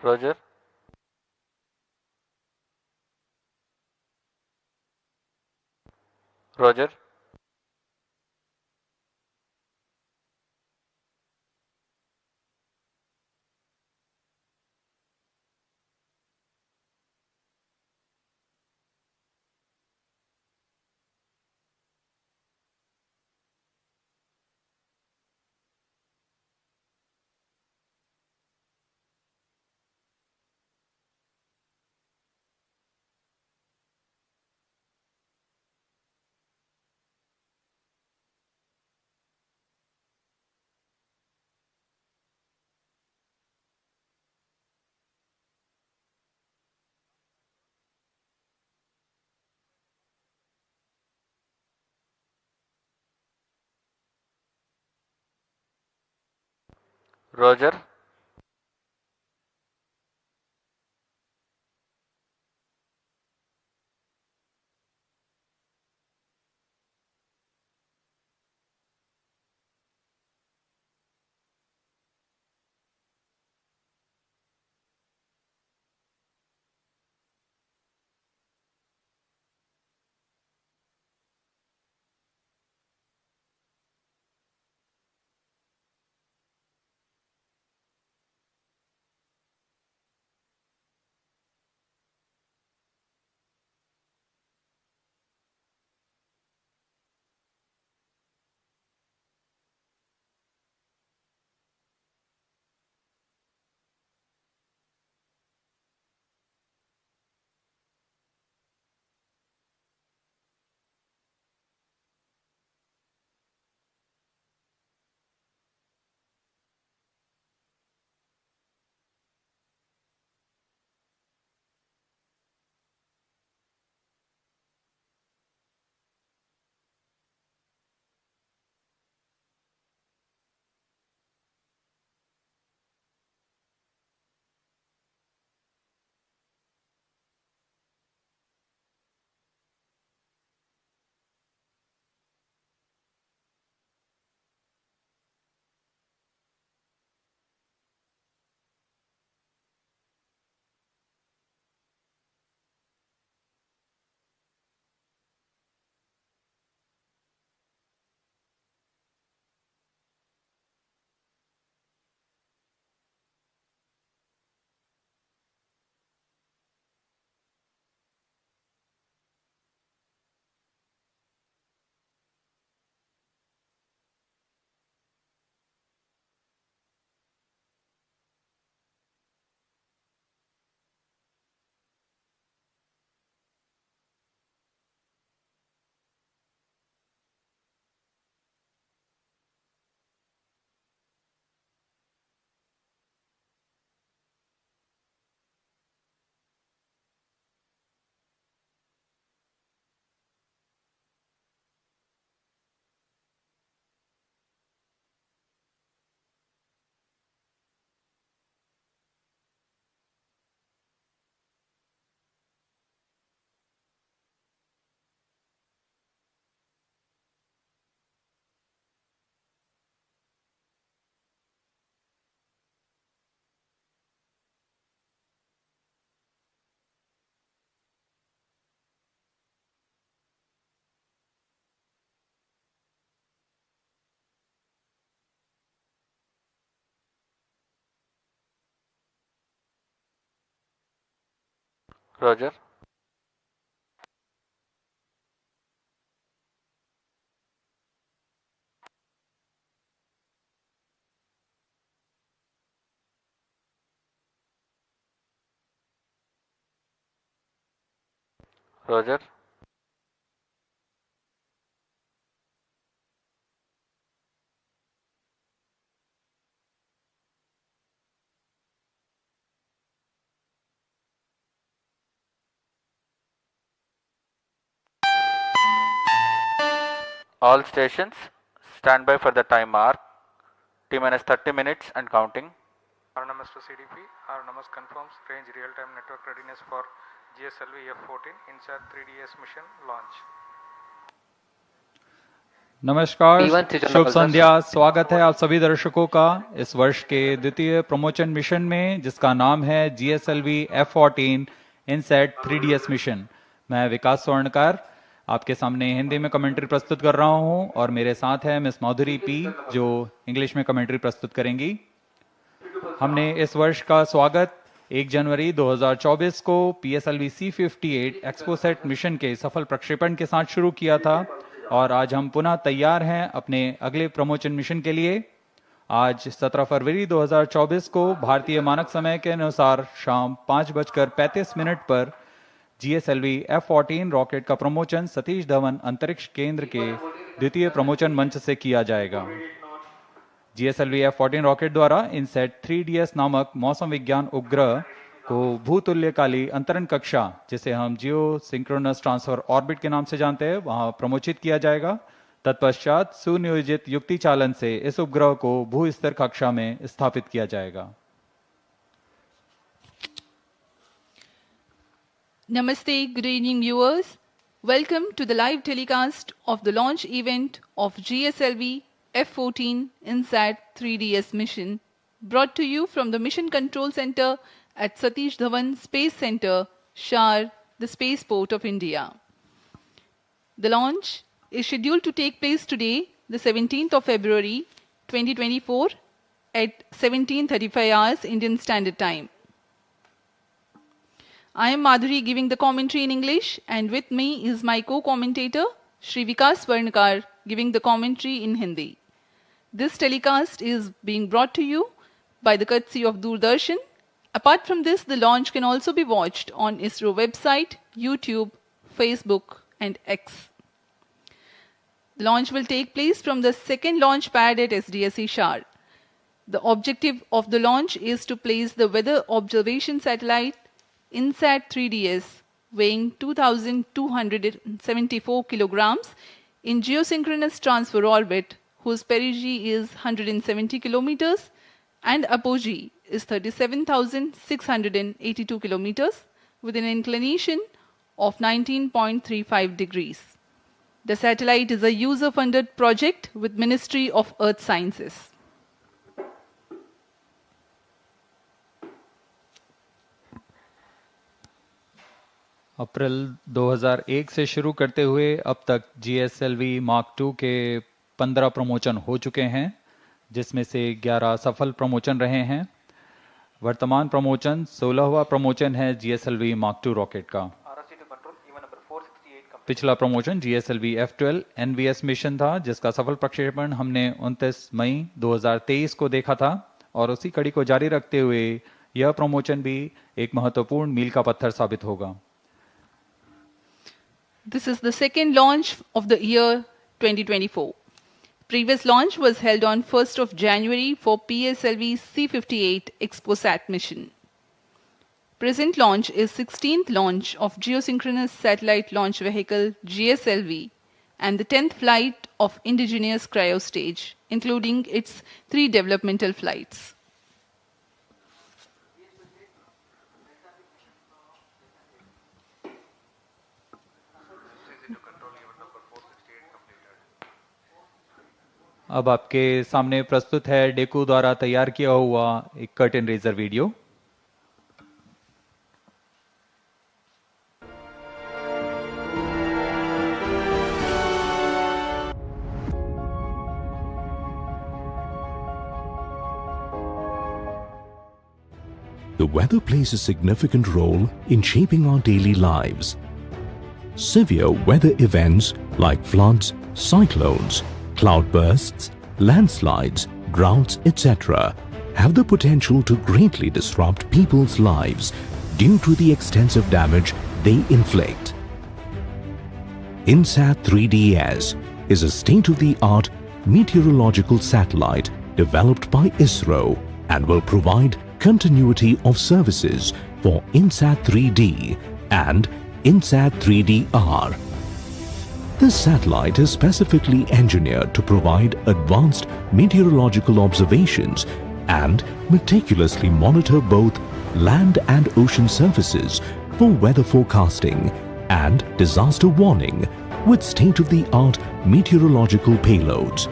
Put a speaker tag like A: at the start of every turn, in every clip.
A: Roger. Roger. Roger. Roger. Roger. All stations stand by for the time mark. T minus 30 minutes and counting.
B: RNMS to CDP. RNMS confirms range real-time network readiness for GSLV-F14 INSAT-3DS mission launch.
C: नमस्कार,
D: P1 से जो
C: शुभ
D: नकल
C: संध्या। स्वागत है आप सभी दर्शकों का इस वर्ष के द्वितीय प्रमोशन मिशन में, जिसका नाम है GSLV-F14 INSAT 3DS मिशन। मैं विकास स्वर्णकार आपके सामने हिंदी में कमेंट्री प्रस्तुत कर रहा हूं और मेरे साथ है मिस माधुरी पी, जो इंग्लिश में कमेंट्री प्रस्तुत करेंगी। हमने इस वर्ष का स्वागत 1 जनवरी 2024 को PSLV C58 एक्सपोसेट मिशन के सफल प्रक्षेपण के साथ शुरू किया था और आज हम पुनः तैयार हैं अपने अगले प्रमोशन मिशन के लिए। आज 17 फरवरी 2024 को भारतीय मानक समय के अनुसार शाम 5:35 पर GSLV F14 रॉकेट का प्रमोशन सतीश धवन अंतरिक्ष केंद्र के द्वितीय प्रमोशन मंच से किया जाएगा। GSLV F14 रॉकेट द्वारा INSAT-3DS नामक मौसम विज्ञान उपग्रह को भूतुल्यकाली अंतरण कक्षा, जिसे हम जियो सिंक्रोनस ट्रांसफर ऑर्बिट के नाम से जानते हैं, वहां प्रमोचित किया जाएगा। तत्पश्चात सुनियोजित युक्ति चालन से इस उपग्रह को भू स्तर कक्षा में स्थापित किया जाएगा।
E: Namaste, good evening viewers. Welcome to the live telecast of the launch event of GSLV F14 INSAT-3DS mission, brought to you from the Mission Control Center at Satish Dhawan Space Centre, Shar, the spaceport of India. The launch is scheduled to take place today, the 17th of February 2024 at 17:35 hours Indian Standard Time. I am Madhuri giving the commentary in English, and with me is my co-commentator Shri Vikas Swarnkar giving the commentary in Hindi. This telecast is being brought to you by the courtesy of Doordarshan. Apart from this, the launch can also be watched on ISRO website, YouTube, Facebook and X. The launch will take place from the second launch pad at SDSC Shar. The objective of the launch is to place the weather observation satellite INSAT-3DS, weighing 2,274 kilograms, in geosynchronous transfer orbit, whose perigee is 170 kilometers and apogee is 37,682 kilometers, with an inclination of 19.35 degrees. The satellite is a user-funded project with Ministry of Earth Sciences.
C: अप्रैल 2001 से शुरू करते हुए अब तक GSLV Mark II के 15 promotion हो चुके हैं, जिसमें से 11 सफल प्रमोशन रहे हैं। वर्तमान प्रमोशन 16वां प्रमोशन है GSLV Mark II रॉकेट का। पिछला promotion GSLV F12 NVS mission था, जिसका सफल प्रक्षेपण हमने 29 मई 2023 को देखा था और उसी कड़ी को जारी रखते हुए यह प्रमोशन भी एक महत्वपूर्ण मील का पत्थर साबित होगा।
E: This is the second launch of the year 2024. Previous launch was held on 1st of January for PSLV C58 ExpoSat mission. Present launch is 16th launch of Geosynchronous Satellite Launch Vehicle GSLV and the 10th flight of indigenous cryostage, including its 3 developmental flights.
C: अब आपके सामने प्रस्तुत है डेकू द्वारा तैयार किया हुआ एक curtain raiser video.
F: The weather plays a significant role in shaping our daily lives. Severe weather events like floods, cyclones, cloudbursts, landslides, droughts, etc. have the potential to greatly disrupt people's lives due to the extensive damage they inflict. INSAT-3DS is a state-of-the-art meteorological satellite developed by ISRO and will provide continuity of services for INSAT-3D and INSAT-3DR. This satellite is specifically engineered to provide advanced meteorological observations and meticulously monitor both land and ocean surfaces for weather forecasting and disaster warning with state-of-the-art meteorological payloads.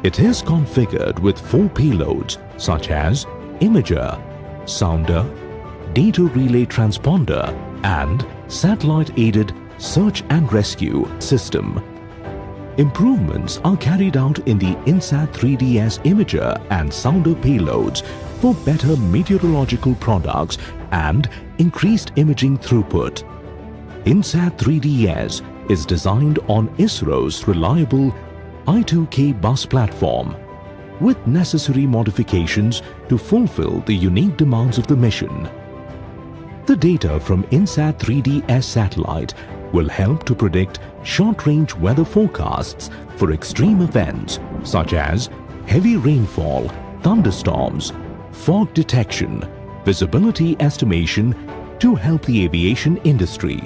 F: It is configured with 4 payloads such as imager, sounder, data relay transponder and satellite-aided search and rescue system. Improvements are carried out in the INSAT-3DS imager and sounder payloads for better meteorological products and increased imaging throughput. INSAT-3DS is designed on ISRO's reliable I2K bus platform with necessary modifications to fulfill the unique demands of the mission. The data from INSAT-3DS satellite will help to predict short-range weather forecasts for extreme events such as heavy rainfall, thunderstorms, fog detection, visibility estimation to help the aviation industry.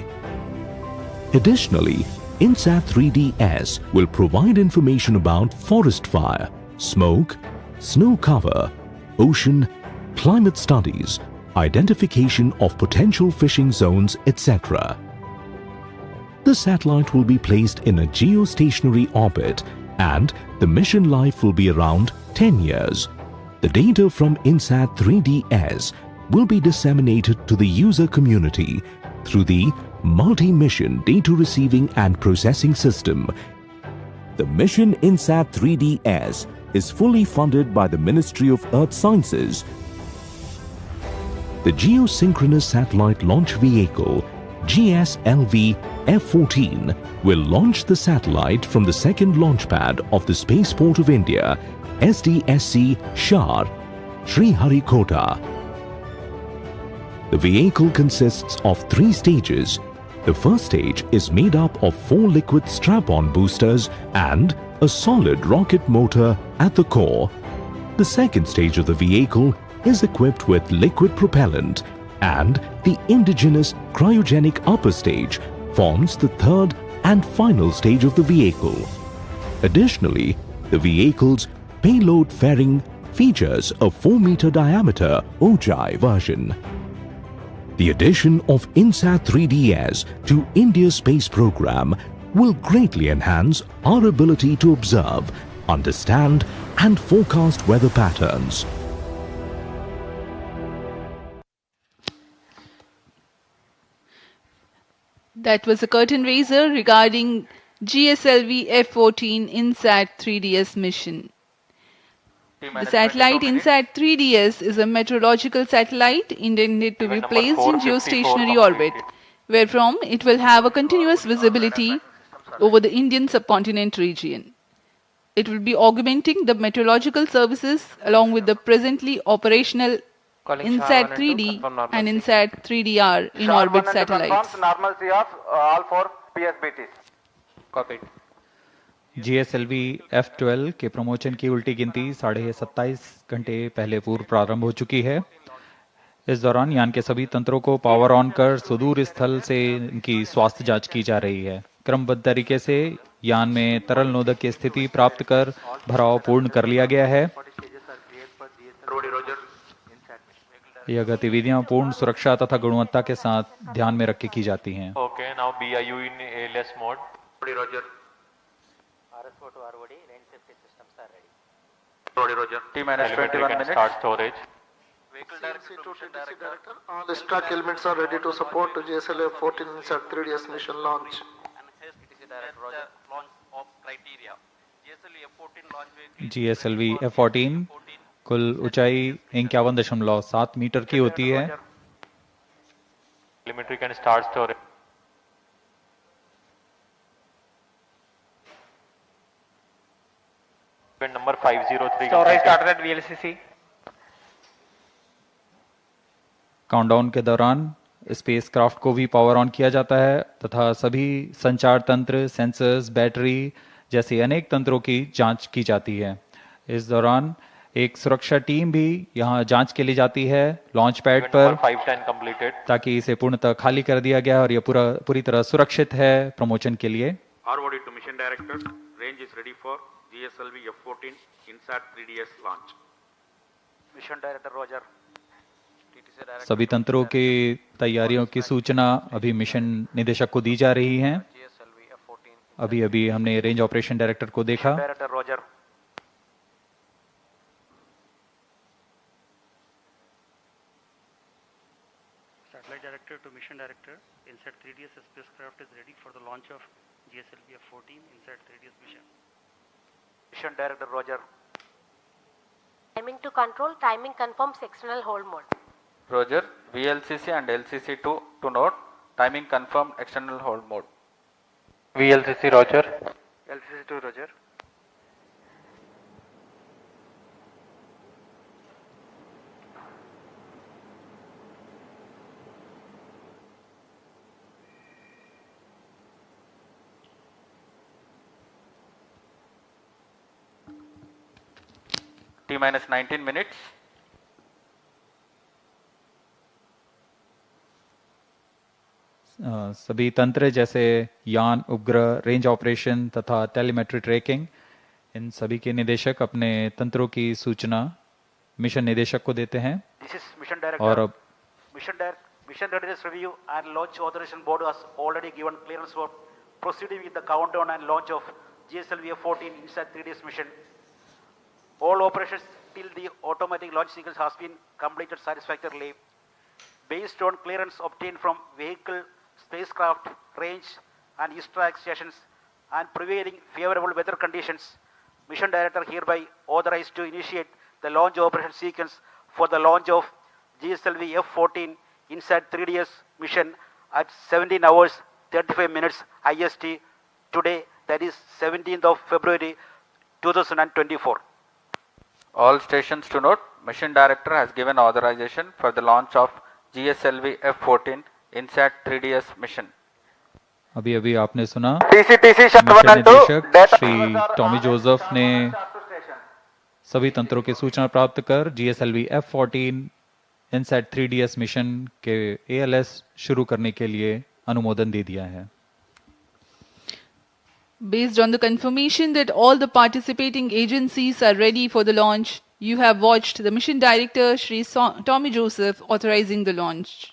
F: Additionally, INSAT-3DS will provide information about forest fire, smoke, snow cover, ocean, climate studies, identification of potential fishing zones, etc. The satellite will be placed in a geostationary orbit and the mission life will be around 10 years. The data from INSAT-3DS will be disseminated to the user community through the Multi-Mission Data Receiving and Processing System. The mission INSAT-3DS is fully funded by the Ministry of Earth Sciences. The Geosynchronous Satellite Launch Vehicle GSLV-F14 will launch the satellite from the second launch pad of the Spaceport of India, SDSC Shar, Sriharikota. The vehicle consists of 3 stages. The first stage is made up of 4 liquid strap-on boosters and a solid rocket motor at the core. The second stage of the vehicle is equipped with liquid propellant, and the indigenous cryogenic upper stage forms the third and final stage of the vehicle. Additionally, the vehicle's payload fairing features a 4-meter diameter Ojai version. The addition of INSAT-3DS to India's space program will greatly enhance our ability to observe, understand, and forecast weather patterns.
E: That was a curtain raiser regarding GSLV-F14 INSAT-3DS mission. The satellite INSAT-3DS is a meteorological satellite intended to be placed in geostationary orbit, wherefrom it will have a continuous visibility over the Indian subcontinent region. It will be augmenting the meteorological services along with the presently operational INSAT-3D and INSAT-3DR in orbit satellites.
B: Normalcy of all 4 PSBTs.
A: Copied.
C: GSLV-F12 के promotion की उल्टी गिनती 27.5 घंटे पहले पूर्व प्रारंभ हो चुकी है। इस दौरान यान के सभी तंत्रों को पावर ऑन कर सुदूर स्थल से इनकी स्वास्थ्य जांच की जा रही है। क्रमबद्ध तरीके से यान में तरल नोदक की स्थिति प्राप्त कर भराव पूर्ण कर लिया गया है। यह गतिविधियां पूर्ण सुरक्षा तथा गुणवत्ता के साथ ध्यान में रख के की जाती हैं।
A: Okay, now BIU in ALS mode.
B: Roger.
D: RSO to ROD, range safety systems are ready.
B: Roger.
A: T-minus 21 minutes. Start storage.
B: Vehicle director to TTC director. All the stack elements are ready to support GSLV-F14 INSAT-3DS mission launch.
D: TTC director, Roger. Launch of criteria. GSLV-F14 launch vehicle.
C: GSLV-F14 कुल ऊंचाई 51.7 metre की होती है।
A: Telemetry can start storage. Number 503.
D: Storage started at VLCC.
C: Countdown के दौरान spacecraft को भी power on किया जाता है तथा सभी संचार तंत्र, सेंसर्स, बैटरी जैसे अनेक तंत्रों की जांच की जाती है। इस दौरान एक सुरक्षा टीम भी यहां जांच के लिए जाती है लॉन्च पैड पर, ताकि इसे पूर्णतः खाली कर दिया गया और यह पूरी तरह सुरक्षित है प्रमोशन के लिए।
G: ROD to mission director, range is ready for GSLV-F14 INSAT-3DS launch.
D: Mission director, Roger. TTC director.
C: सभी तंत्रों की तैयारियों की सूचना अभी मिशन निदेशक को दी जा रही है।
D: GSLV
C: अभी अभी हमने रेंज ऑपरेशन डायरेक्टर को देखा।
G: Director Roger.
H: Satellite Director to Mission Director, INSAT-3DS spacecraft is ready for the launch of GSLV-F14 INSAT-3DS mission.
G: Mission Director Roger.
I: Timing to control, timing confirms external hold mode.
A: Roger. VLCC and LCC2 to note. Timing confirmed external hold mode.
J: VLCC Roger.
G: LCC2 Roger.
A: T minus 19 minutes.
C: सभी तंत्र जैसे यान, उपग्रह, range operation तथा telemetry tracking, इन सभी के निदेशक अपने तंत्रों की सूचना मिशन निदेशक को देते हैं।
G: This is Mission Director.
C: और अब
G: Mission Readiness Review and Launch Authorization Board has already given clearance for proceeding with the countdown and launch of GSLV-F14 INSAT-3DS mission. All operations till the automatic launch sequence has been completed satisfactorily. Based on clearance obtained from vehicle, spacecraft, range and ISRO stations and prevailing favorable weather conditions, Mission Director hereby authorized to initiate the launch operation sequence for the launch of GSLV-F14 INSAT-3DS mission at 17 hours 35 minutes IST today, that is 17th of February 2024.
A: All stations to note. Mission Director has given authorization for the launch of GSLV-F14 INSAT-3DS mission.
C: अभी अभी आपने सुना
J: TCTC
C: mission
J: 1 and 2
C: निदेशक
J: data.
C: Shri Tommy Joseph ने सभी तंत्रों की सूचना प्राप्त कर GSLV F14 INSAT-3DS मिशन के ALS शुरू करने के लिए अनुमोदन दे दिया है।
E: Based on the confirmation that all the participating agencies are ready for the launch, you have watched the Mission Director Shri Tommy Joseph authorizing the launch.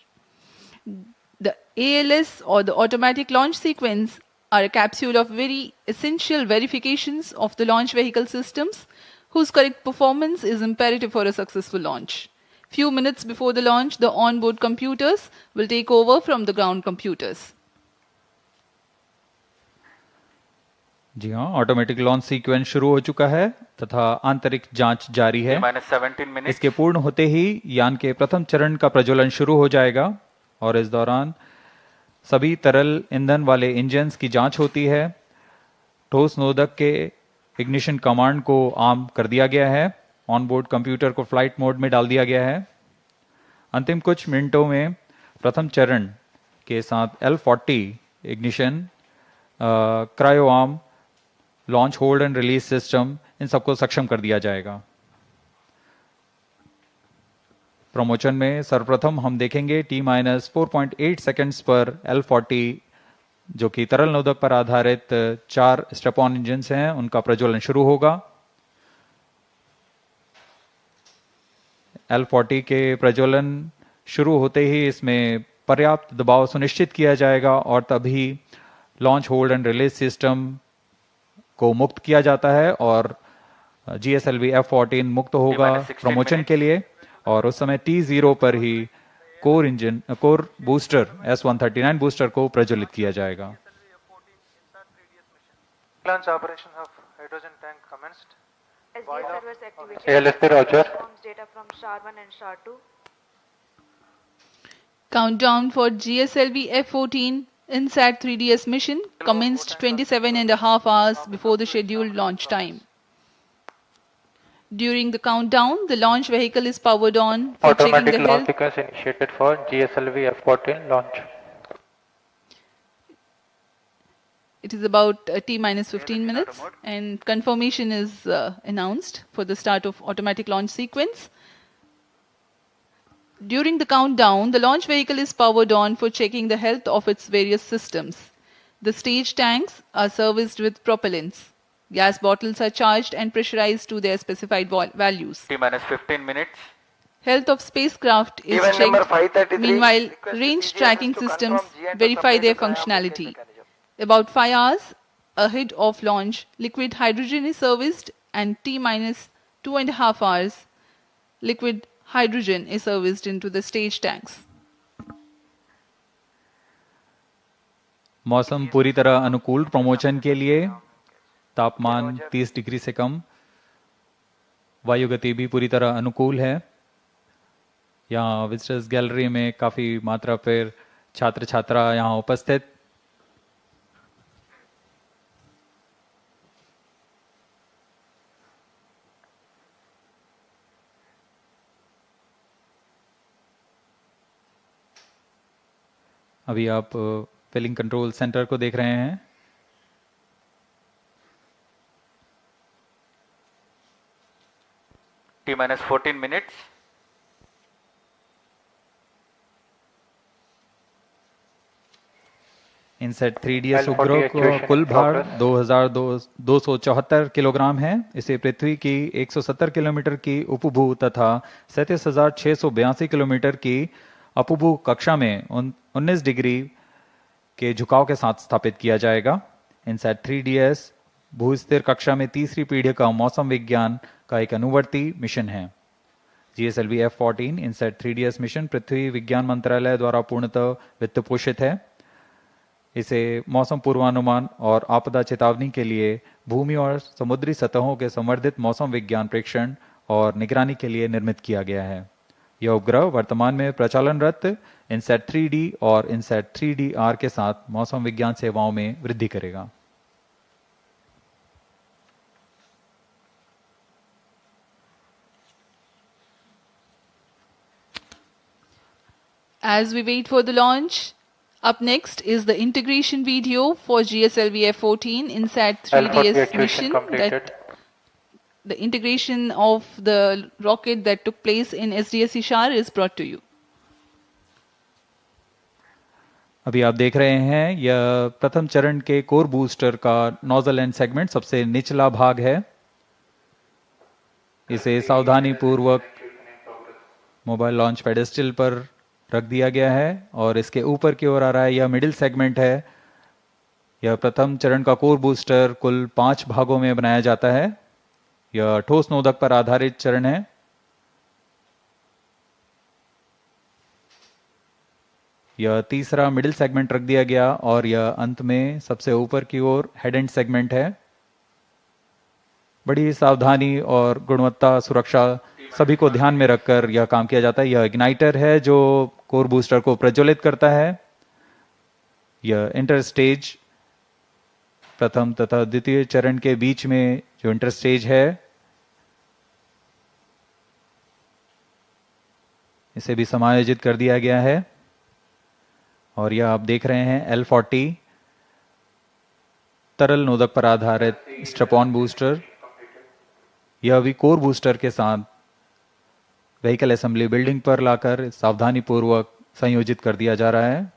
E: The ALS or the automatic launch sequence are a capsule of very essential verifications of the launch vehicle systems whose correct performance is imperative for a successful launch. Few minutes before the launch, the onboard computers will take over from the ground computers.
C: जी हाँ, automatic launch sequence शुरू हो चुका है तथा आंतरिक जांच जारी है।
A: -17 मिनट।
C: इसके पूर्ण होते ही यान के प्रथम चरण का प्रज्वलन शुरू हो जाएगा और इस दौरान सभी तरल ईंधन वाले इंजन्स की जांच होती है। ठोस नोदक के इग्निशन कमांड को आम कर दिया गया है। ऑनबोर्ड कंप्यूटर को फ्लाइट मोड में डाल दिया गया है। अंतिम कुछ मिनटों में प्रथम चरण के साथ L40 ignition, cryo arm, launch hold and release system, इन सबको सक्षम कर दिया जाएगा। प्रमोशन में सर्वप्रथम हम देखेंगे T-4.8 सेकंड्स पर L40 जो कि तरल नोदक पर आधारित 4 स्टेप ऑन इंजन हैं, उनका प्रज्वलन शुरू होगा। L40 के प्रज्वलन शुरू होते ही इसमें पर्याप्त दबाव सुनिश्चित किया जाएगा और तभी launch hold and release system को मुक्त किया जाता है और GSLV F14 मुक्त होगा प्रमोशन के लिए। और उस समय T0 पर ही कोर बूस्टर S139 बूस्टर को प्रज्वलित किया जाएगा।
J: Launch operation of hydrogen tank commenced.
K: SDA servers activated.
J: ALSP Roger.
K: Forms data from SHAR-1 and SHAR-2.
E: Countdown for GSLV F14 INSAT-3DS mission commenced 27.5 hours before the scheduled launch time. During the countdown, the launch vehicle is powered on for checking
J: Automatic
E: the
J: launch
E: health.
J: sequence initiated for GSLV F14 launch.
E: It is about T-15 minutes and confirmation is announced for the start of automatic launch sequence. During the countdown, the launch vehicle is powered on for checking the health of its various systems. The stage tanks are serviced with propellants. Gas bottles are charged and pressurized to their specified values.
A: T-15 minutes.
E: Health of spacecraft is
J: Event number
E: checked.
J: 533.
E: Meanwhile,
J: Request
E: range
J: to
E: tracking
J: TDS to
E: systems
J: confirm G and to
E: verify their
J: submit the triumph
E: functionality.
J: mechanism.
E: About 5 hours ahead of launch, liquid hydrogen is serviced, and T minus 2.5 hours, liquid hydrogen is serviced into the stage tanks.
C: मौसम पूरी तरह अनुकूल promotion के लिए, तापमान 30 degree से कम, वायु गति भी पूरी तरह अनुकूल है। यहाँ विजिटर्स गैलरी में काफी मात्रा पर छात्र छात्रा यहाँ उपस्थित। अभी आप फिलिंग कंट्रोल सेंटर को देख रहे हैं।
A: T minus 14 minutes.
C: INSAT 3DS उपग्रह को कुल भार 2274 किलोग्राम है। इसे पृथ्वी की 170 किलोमीटर की उपभू तथा 37,682 किलोमीटर की अपभू कक्षा में 19 डिग्री के झुकाव के साथ स्थापित किया जाएगा। इनसेट 3DS भूस्थिर कक्षा में तीसरी पीढ़ी का मौसम विज्ञान का एक अनुवर्ती मिशन है। GSLV-F14 इनसेट 3DS मिशन पृथ्वी विज्ञान मंत्रालय द्वारा पूर्णतः वित्त पोषित है। इसे मौसम पूर्वानुमान और आपदा चेतावनी के लिए भूमि और समुद्री सतहों के संवर्धित मौसम विज्ञान प्रेक्षण और निगरानी के लिए निर्मित किया गया है। यह उपग्रह वर्तमान में प्रचालनरत इनसेट 3D और इनसेट 3DR के साथ मौसम विज्ञान सेवाओं में वृद्धि करेगा।
E: As we wait for the launch, up next is the integration video for GSLV-F14 INSAT-3DS mission. That the integration of the rocket that took place in SDS Ishar is brought to you.
C: अभी आप देख रहे हैं यह प्रथम चरण के core booster का नोजल एंड सेगमेंट सबसे निचला भाग है। इसे सावधानी पूर्वक मोबाइल लॉन्च पेडेस्टल पर रख दिया गया है और इसके ऊपर की ओर आ रहा है। यह मिडिल सेगमेंट है। यह प्रथम चरण का कोर बूस्टर कुल 5 भागों में बनाया जाता है। यह ठोस नोदक पर आधारित चरण है। यह तीसरा मिडिल सेगमेंट रख दिया गया और यह अंत में सबसे ऊपर की ओर हेड एंड सेगमेंट है। बड़ी सावधानी और गुणवत्ता सुरक्षा सभी को ध्यान में रखकर यह काम किया जाता है। यह इग्नाइटर है जो कोर बूस्टर को प्रज्वलित करता है। यह इंटर स्टेज प्रथम तथा द्वितीय चरण के बीच में जो इंटर स्टेज है इसे भी समायोजित कर दिया गया है। और यह आप देख रहे हैं L40 तरल नोदक पर आधारित स्ट्रैप-ऑन बूस्टर। यह भी कोर बूस्टर के साथ व्हीकल असेंबली बिल्डिंग पर लाकर सावधानी पूर्वक संयोजित कर दिया जा रहा है।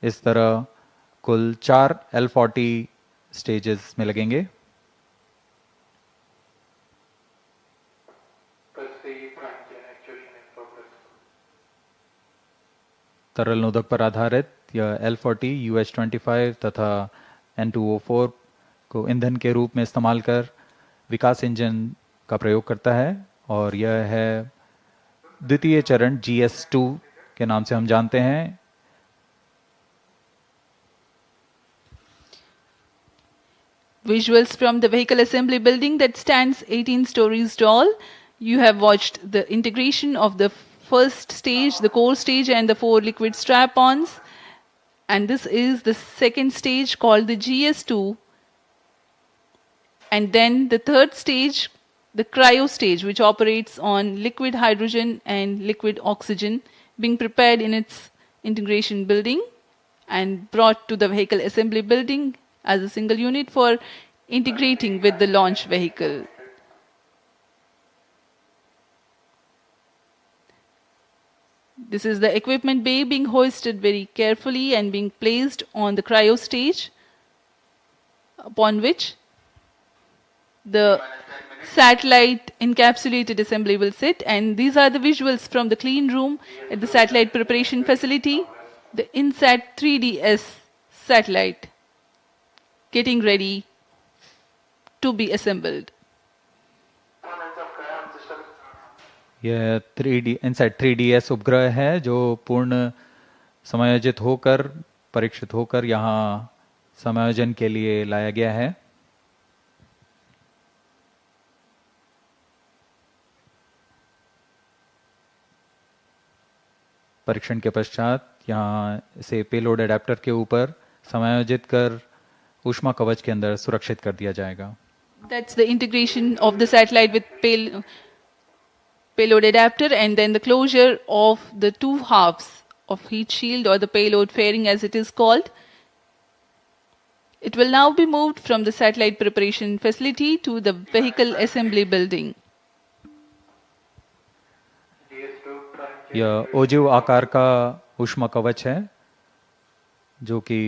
C: इस तरह कुल 4 L40 स्टेजेस में लगेंगे। तरल नोदक पर आधारित यह L40 UH-25 तथा N2O4 को ईंधन के रूप में इस्तेमाल कर विकास इंजन का प्रयोग करता है और यह है द्वितीय चरण GS2 के नाम से हम जानते हैं।
E: Visuals from the vehicle assembly building that stands 18 stories tall. You have watched the integration of the first stage, the core stage, and the 4 liquid strap-ons. And this is the second stage called the GS2. And then the third stage, the cryo stage, which operates on liquid hydrogen and liquid oxygen, being prepared in its integration building and brought to the vehicle assembly building as a single unit for integrating with the launch vehicle. This is the equipment bay being hoisted very carefully and being placed on the cryo stage, upon which the satellite encapsulated assembly will sit. And these are the visuals from the clean room at the satellite preparation facility. the INSAT-3DS satellite getting ready to be assembled.
C: यह 3D INSAT 3DS उपग्रह है जो पूर्ण समायोजित होकर परीक्षित होकर यहाँ समायोजन के लिए लाया गया है। परीक्षण के पश्चात यहाँ इसे पेलोड एडेप्टर के ऊपर समायोजित कर ऊष्मा कवच के अंदर सुरक्षित कर दिया जाएगा।
E: That's the integration of the satellite with payload adapter and then the closure of the two halves of heat shield or the payload fairing as it is called. It will now be moved from the satellite preparation facility to the vehicle assembly building.
C: यह ओजिव आकार का ऊष्मा कवच है जो कि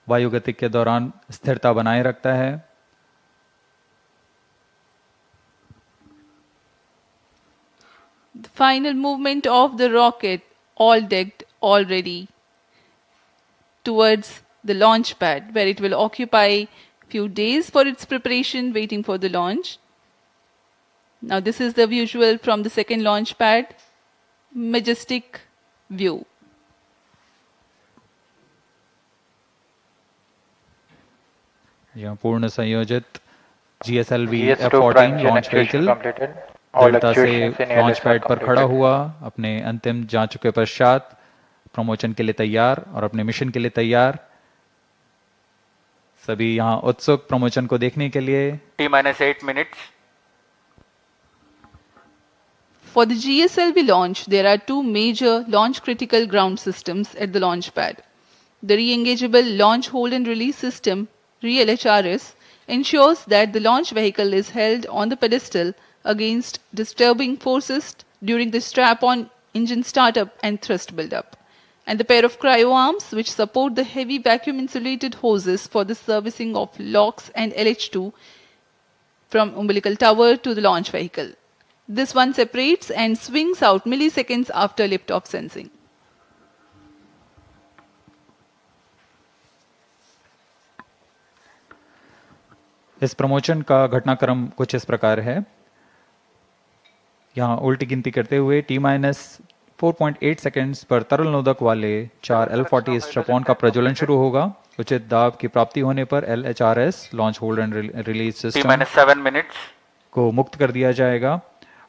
C: वायुगतिक के दौरान स्थिरता बनाए रखता है।
E: The final movement of the rocket, all decked, all ready, towards the launch pad where it will occupy few days for its preparation, waiting for the launch. Now this is the visual from the second launch pad. Majestic view.
C: यहाँ पूर्ण संयोजित GSLV-F14 launch vehicle दृढ़ता से launch pad पर खड़ा हुआ, अपने अंतिम जांचों के पश्चात प्रमोशन के लिए तैयार और अपने मिशन के लिए तैयार। सभी यहाँ उत्सुक प्रमोशन को देखने के लिए।
A: T-8 minutes.
E: For the GSLV launch, there are two major launch critical ground systems at the launch pad. The re-engageable launch hold and release system, RELHRS, ensures that the launch vehicle is held on the pedestal against disturbing forces during the strap-on engine startup and thrust buildup, and the pair of cryo arms which support the heavy vacuum insulated hoses for the servicing of LOX and LH2 from umbilical tower to the launch vehicle. This one separates and swings out milliseconds after liftoff sensing.
C: इस promotion का घटनाक्रम कुछ इस प्रकार है। यहाँ उल्टी गिनती करते हुए T-4.8 सेकेंड्स पर तरल नोदक वाले 4 L40 स्ट्रैप-ऑन का प्रज्वलन शुरू होगा। उचित दाब की प्राप्ति होने पर LHRS launch hold and release system
A: T-7 minutes
C: को मुक्त कर दिया जाएगा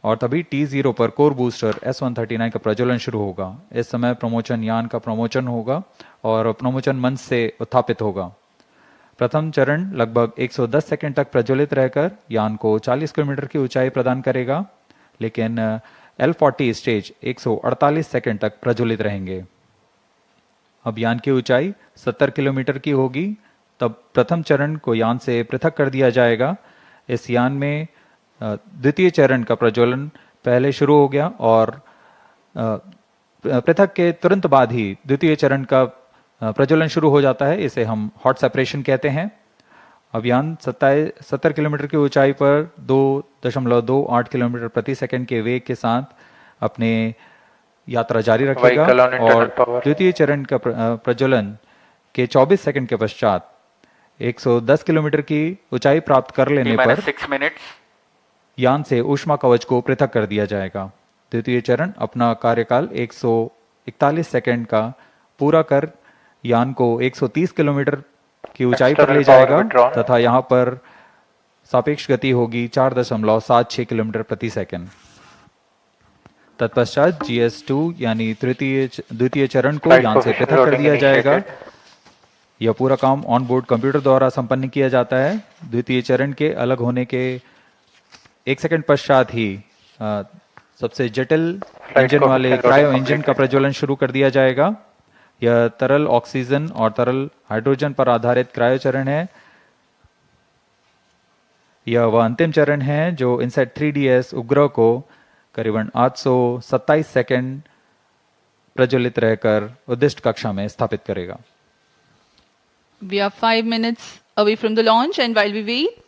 C: और तभी T0 पर कोर बूस्टर S139 का प्रज्वलन शुरू होगा। इस समय प्रमोशन यान का प्रमोशन होगा और प्रमोशन मंच से उत्थापित होगा। प्रथम चरण लगभग 110 सेकंड तक प्रज्वलित रहकर यान को 40 किलोमीटर की ऊंचाई प्रदान करेगा, लेकिन L40 स्टेज 148 सेकंड तक प्रज्वलित रहेंगे। अब यान की ऊंचाई 70 किलोमीटर की होगी, तब प्रथम चरण को यान से पृथक कर दिया जाएगा। इस यान में द्वितीय चरण का प्रज्वलन पहले शुरू हो गया और पृथक के तुरंत बाद ही द्वितीय चरण का प्रज्वलन शुरू हो जाता है। इसे हम हॉट सेपरेशन कहते हैं। अब यान 70 किलोमीटर की ऊंचाई पर 2.28 किलोमीटर प्रति सेकंड के वेग के साथ अपने यात्रा जारी रखेगा और द्वितीय चरण का प्रज्वलन के 24 सेकंड के पश्चात 110 किलोमीटर की ऊंचाई प्राप्त कर लेने पर
A: 6 minutes
C: यान से ऊष्मा कवच को पृथक कर दिया जाएगा। द्वितीय चरण अपना कार्यकाल 141 सेकंड का पूरा कर यान को 130 किलोमीटर की ऊंचाई पर ले जाएगा तथा यहां पर सापेक्ष गति होगी 4.76 किलोमीटर प्रति सेकंड। तत्पश्चात GS2 यानी द्वितीय चरण को यान से पृथक कर दिया जाएगा। यह पूरा काम ऑन बोर्ड कंप्यूटर द्वारा संपन्न किया जाता है। द्वितीय चरण के अलग होने के 1 सेकंड पश्चात ही सबसे जटिल इंजन वाले क्रायो इंजन का प्रज्वलन शुरू कर दिया जाएगा। यह तरल ऑक्सीजन और तरल हाइड्रोजन पर आधारित क्रायो चरण है। यह वह अंतिम चरण है जो INSAT-3DS उपग्रह को करीबन 827 सेकंड प्रज्वलित रहकर उद्दिष्ट कक्षा में स्थापित करेगा।
E: We are 5 minutes away from the launch, and while we wait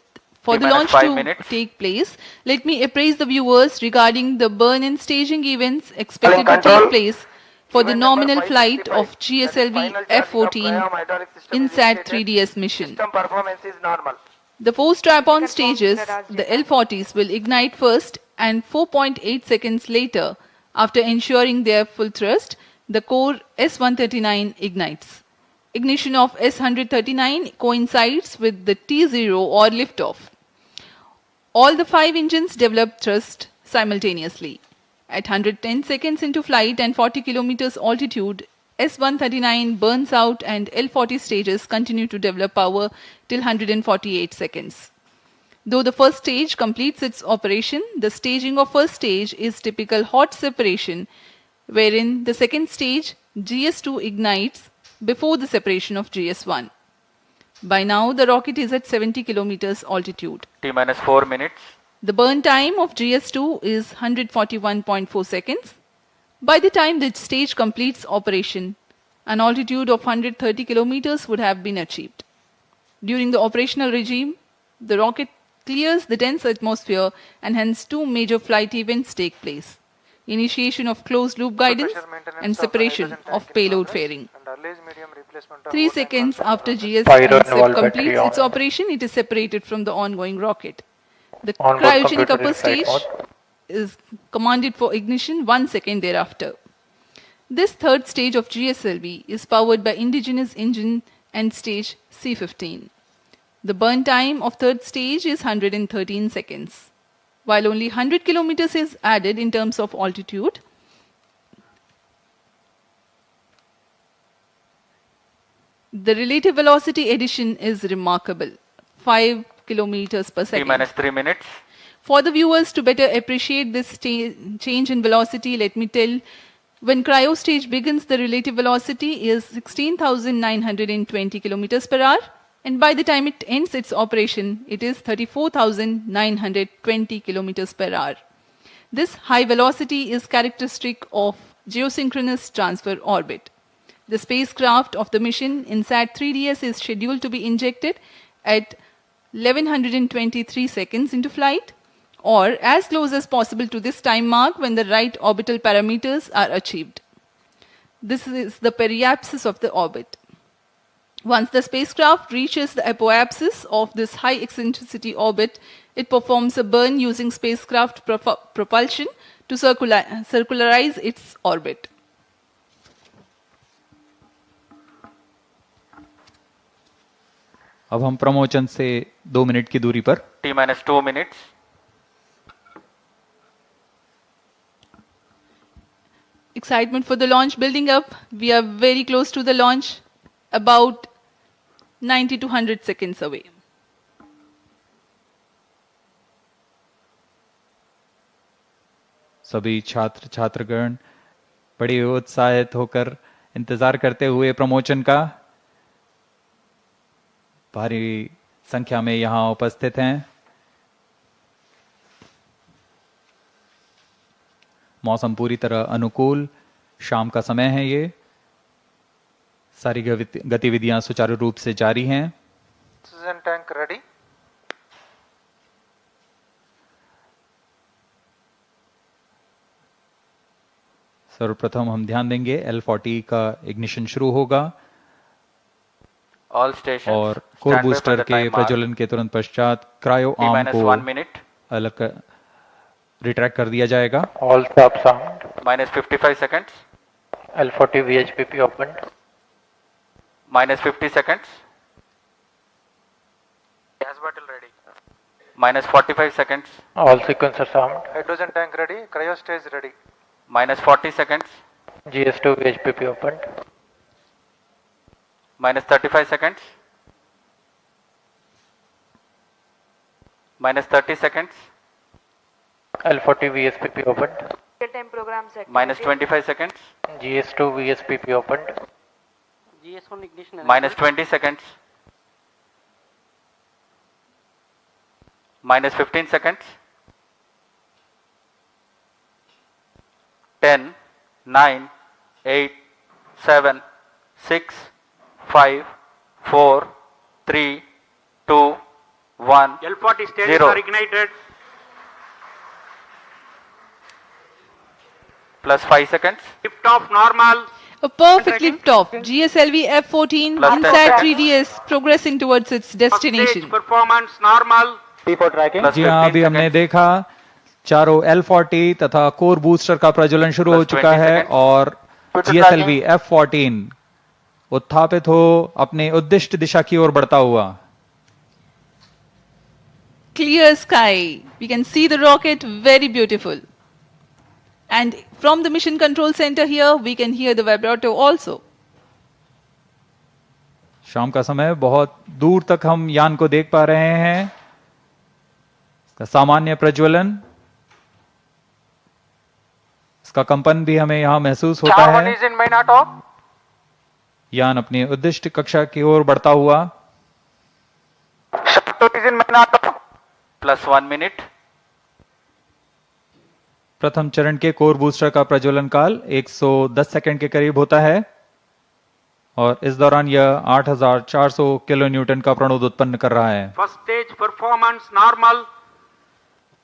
E: for the launch to take place, let me appraise the viewers regarding the burn-in staging events expected to take place for the nominal flight of GSLV-F14 INSAT-3DS mission.
L: System performance is normal.
E: The 4 strap-on stages, the L-40s, will ignite first and 4.8 seconds later, after ensuring their full thrust, the core S-139 ignites. Ignition of S-139 coincides with the T0 or liftoff. All the 5 engines develop thrust simultaneously. At 110 seconds into flight and 40 kilometers altitude, S-139 burns out and L-40 stages continue to develop power till 148 seconds. Though the first stage completes its operation, the staging of first stage is typical hot separation, wherein the second stage, GS2, ignites before the separation of GS1. By now, the rocket is at 70 kilometers altitude.
A: T-minus 4 minutes.
E: The burn time of GS2 is 141.4 seconds. By the time the stage completes operation, an altitude of 130 kilometers would have been achieved. During the operational regime, the rocket clears the dense atmosphere and hence 2 major flight events take place. Initiation of closed-loop guidance and separation of payload fairing. 3 seconds after GS1 completes its operation, it is separated from the ongoing rocket. The cryogenic upper stage is commanded for ignition 1 second thereafter. This third stage of GSLV is powered by indigenous engine and stage C-15. The burn time of third stage is 113 seconds. While only 100 kilometers is added in terms of altitude, the relative velocity addition is remarkable, 5 kilometers per second.
A: T-minus 3 minutes.
E: For the viewers to better appreciate this change in velocity, let me tell, when cryo stage begins, the relative velocity is 16,920 kilometers per hour, and by the time it ends its operation, it is 34,920 kilometers per hour. This high velocity is characteristic of geosynchronous transfer orbit. The spacecraft of the mission INSAT-3DS is scheduled to be injected at 1123 seconds into flight, or as close as possible to this time mark when the right orbital parameters are achieved. This is the periapsis of the orbit. Once the spacecraft reaches the apoapsis of this high eccentricity orbit, it performs a burn using spacecraft propulsion to circularize its orbit.
C: अब हम प्रमोचन से 2 minute की दूरी पर
A: T-minus 2 minutes.
E: Excitement for the launch building up. We are very close to the launch, about 90 to 100 seconds away.
C: सभी छात्र छात्रगण बड़े उत्साहित होकर इंतजार करते हुए प्रमोचन का भारी संख्या में यहां उपस्थित हैं। मौसम पूरी तरह अनुकूल, शाम का समय है। ये सारी गतिविधियां सुचारू रूप से जारी हैं।
J: Oxygen tank ready.
C: सर्वप्रथम हम ध्यान देंगे L40 का इग्निशन शुरू होगा
A: All stations
C: और core
A: stand by for
C: booster
A: the
C: के
A: time mark.
C: प्रज्वलन के तुरंत पश्चात क्रायो आर्म
A: T-minus
C: को
A: 1 minute.
C: अलग रिट्रैक्ट कर दिया जाएगा।
J: All stop sound.
A: Minus 55 seconds.
J: L40 VHPP opened.
A: Minus 50 seconds.
L: Gas bottle ready.
A: Minus 45 seconds.
J: All sequencers armed.
L: Hydrogen tank ready. Cryo stage ready.
A: Minus 40 seconds.
J: GS2 VHPP opened.
A: Minus 35 seconds. Minus 30 seconds.
J: L40 VSPP opened.
K: Real-time programs activated.
A: Minus 25 seconds.
J: GS2 VSPP opened.
D: GS1 ignition.
A: Minus 20 seconds. Minus 15 seconds. 10, 9, 8, 7, 6, 5, 4, 3, 2, 1,
G: L40 stages
A: 0.
G: are ignited.
A: Plus 5 seconds.
G: Liftoff normal.
E: A perfect liftoff. GSLV-F14
A: Plus 10
E: INSAT-3DS progressing towards its
G: Stage
E: destination.
G: performance normal.
L: P4 tracking.
A: Plus
C: जी हाँ,
A: 15
C: अभी हमने
A: seconds.
C: देखा चारों L40 तथा core booster का प्रज्वलन शुरू हो
A: Plus
C: चुका
A: 20
C: है
A: seconds.
C: और
L: Twitter
C: GSLV F14 उत्थापित हो अपने उद्दिष्ट दिशा की ओर बढ़ता हुआ.
E: Clear sky. We can see the rocket, very beautiful. And from the mission control center here, we can hear the vibrato also.
C: शाम का समय, बहुत दूर तक हम यान को देख पा रहे हैं. इसका सामान्य प्रज्वलन, इसका कंपन भी हमें यहां महसूस होता
L: Char 1
C: है.
L: is in main auto.
C: यान अपनी उद्दिष्ट कक्षा की ओर बढ़ता हुआ.
L: Char 2 is in main auto.
A: Plus 1 minute.
C: प्रथम चरण के कोर बूस्टर का प्रज्वलन काल 110 सेकंड के करीब होता है और इस दौरान यह 8400 किलो न्यूटन का प्रणोद उत्पन्न कर रहा है.
G: First stage performance normal.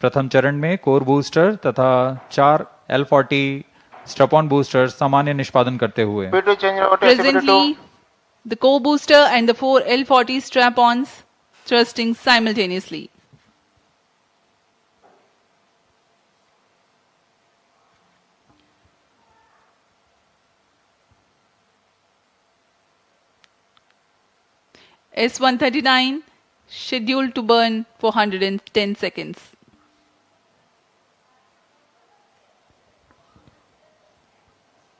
C: प्रथम चरण में कोर बूस्टर तथा 4 L40 स्ट्रप-ऑन बूस्टर सामान्य निष्पादन करते हुए.
L: P2 change over to SCP2.
E: Presently, the core booster and the 4 L40 strap-ons thrusting simultaneously. S139 scheduled to burn for 110 seconds.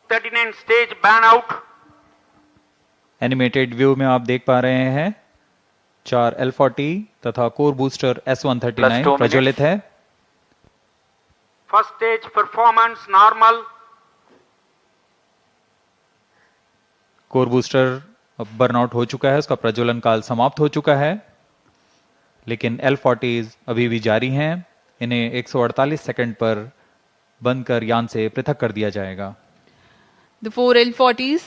G: '39 stage ban out.
C: Animated view में आप देख पा रहे हैं 4 L40 तथा core booster
A: Plus 2
C: S139
A: minutes.
C: प्रज्वलित है.
G: First stage performance normal.
C: Core booster अब बर्नआउट हो चुका है, उसका प्रज्वलन काल समाप्त हो चुका है, लेकिन L40s अभी भी जारी हैं. इन्हें 148 सेकंड पर बंद कर यान से पृथक कर दिया जाएगा.
E: The 4 L40s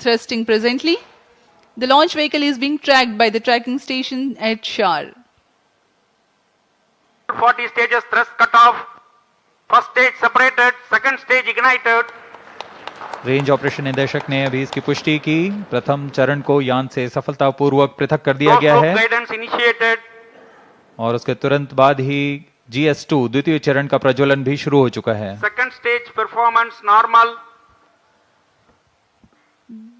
E: thrusting presently. The launch vehicle is being tracked by the tracking station at Shar.
G: 40 stages thrust cut off. First stage separated. Second stage ignited.
C: Range operation निदेशक ने अभी इसकी पुष्टि की. प्रथम चरण को यान से सफलतापूर्वक पृथक कर दिया गया है
G: Guidance initiated.
C: और उसके तुरंत बाद ही GS2 द्वितीय चरण का प्रज्वलन भी शुरू हो चुका है.
G: Second stage performance normal.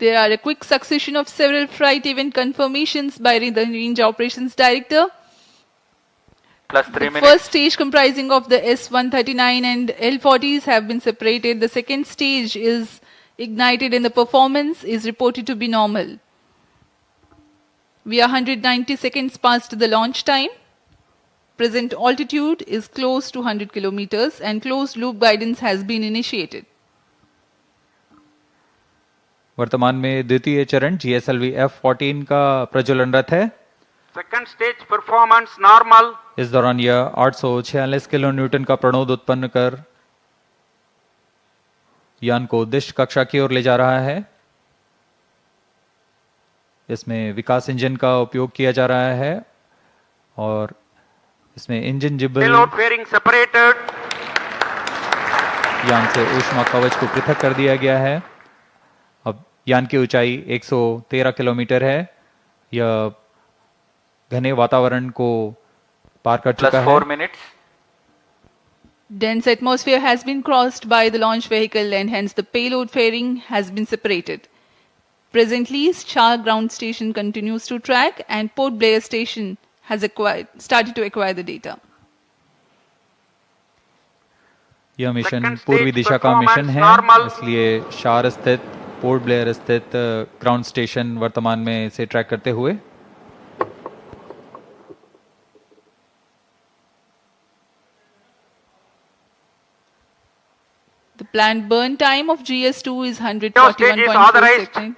E: There are a quick succession of several flight event confirmations by the Range Operations Director.
A: Plus 3
E: The
A: minutes.
E: first stage comprising of the S139 and L40s have been separated. The second stage is ignited and the performance is reported to be normal. We are 190 seconds past the launch time. Present altitude is close to 100 kilometers and closed loop guidance has been initiated.
C: वर्तमान में द्वितीय चरण GSLV F14 का प्रज्वलनरत है.
G: Second stage performance normal.
C: इस दौरान यह 846 kilo Newton का प्रणोद उत्पन्न कर यान को उद्दिष्ट कक्षा की ओर ले जा रहा है. इसमें विकास इंजन का उपयोग किया जा रहा है और इसमें इंजन जिबल
G: Payload fairing separated.
C: यान से ऊष्मा कवच को पृथक कर दिया गया है. अब यान की ऊंचाई 113 किलोमीटर है. यह घने वातावरण को पार कर
A: Plus
C: चुका है.
A: 4 minutes.
E: Dense atmosphere has been crossed by the launch vehicle and hence the payload fairing has been separated. Presently, Shah ground station continues to track and Port Blair station has started to acquire the data.
C: यह mission
G: Second
C: पूर्वी
G: stage
C: दिशा का mission
G: performance
C: है,
G: normal.
C: इसलिए शार स्थित port Blair स्थित ground station वर्तमान में इसे ट्रैक करते हुए
E: The planned burn time of GS2 is
G: Stage is
E: 141.4
G: authorized.
E: seconds.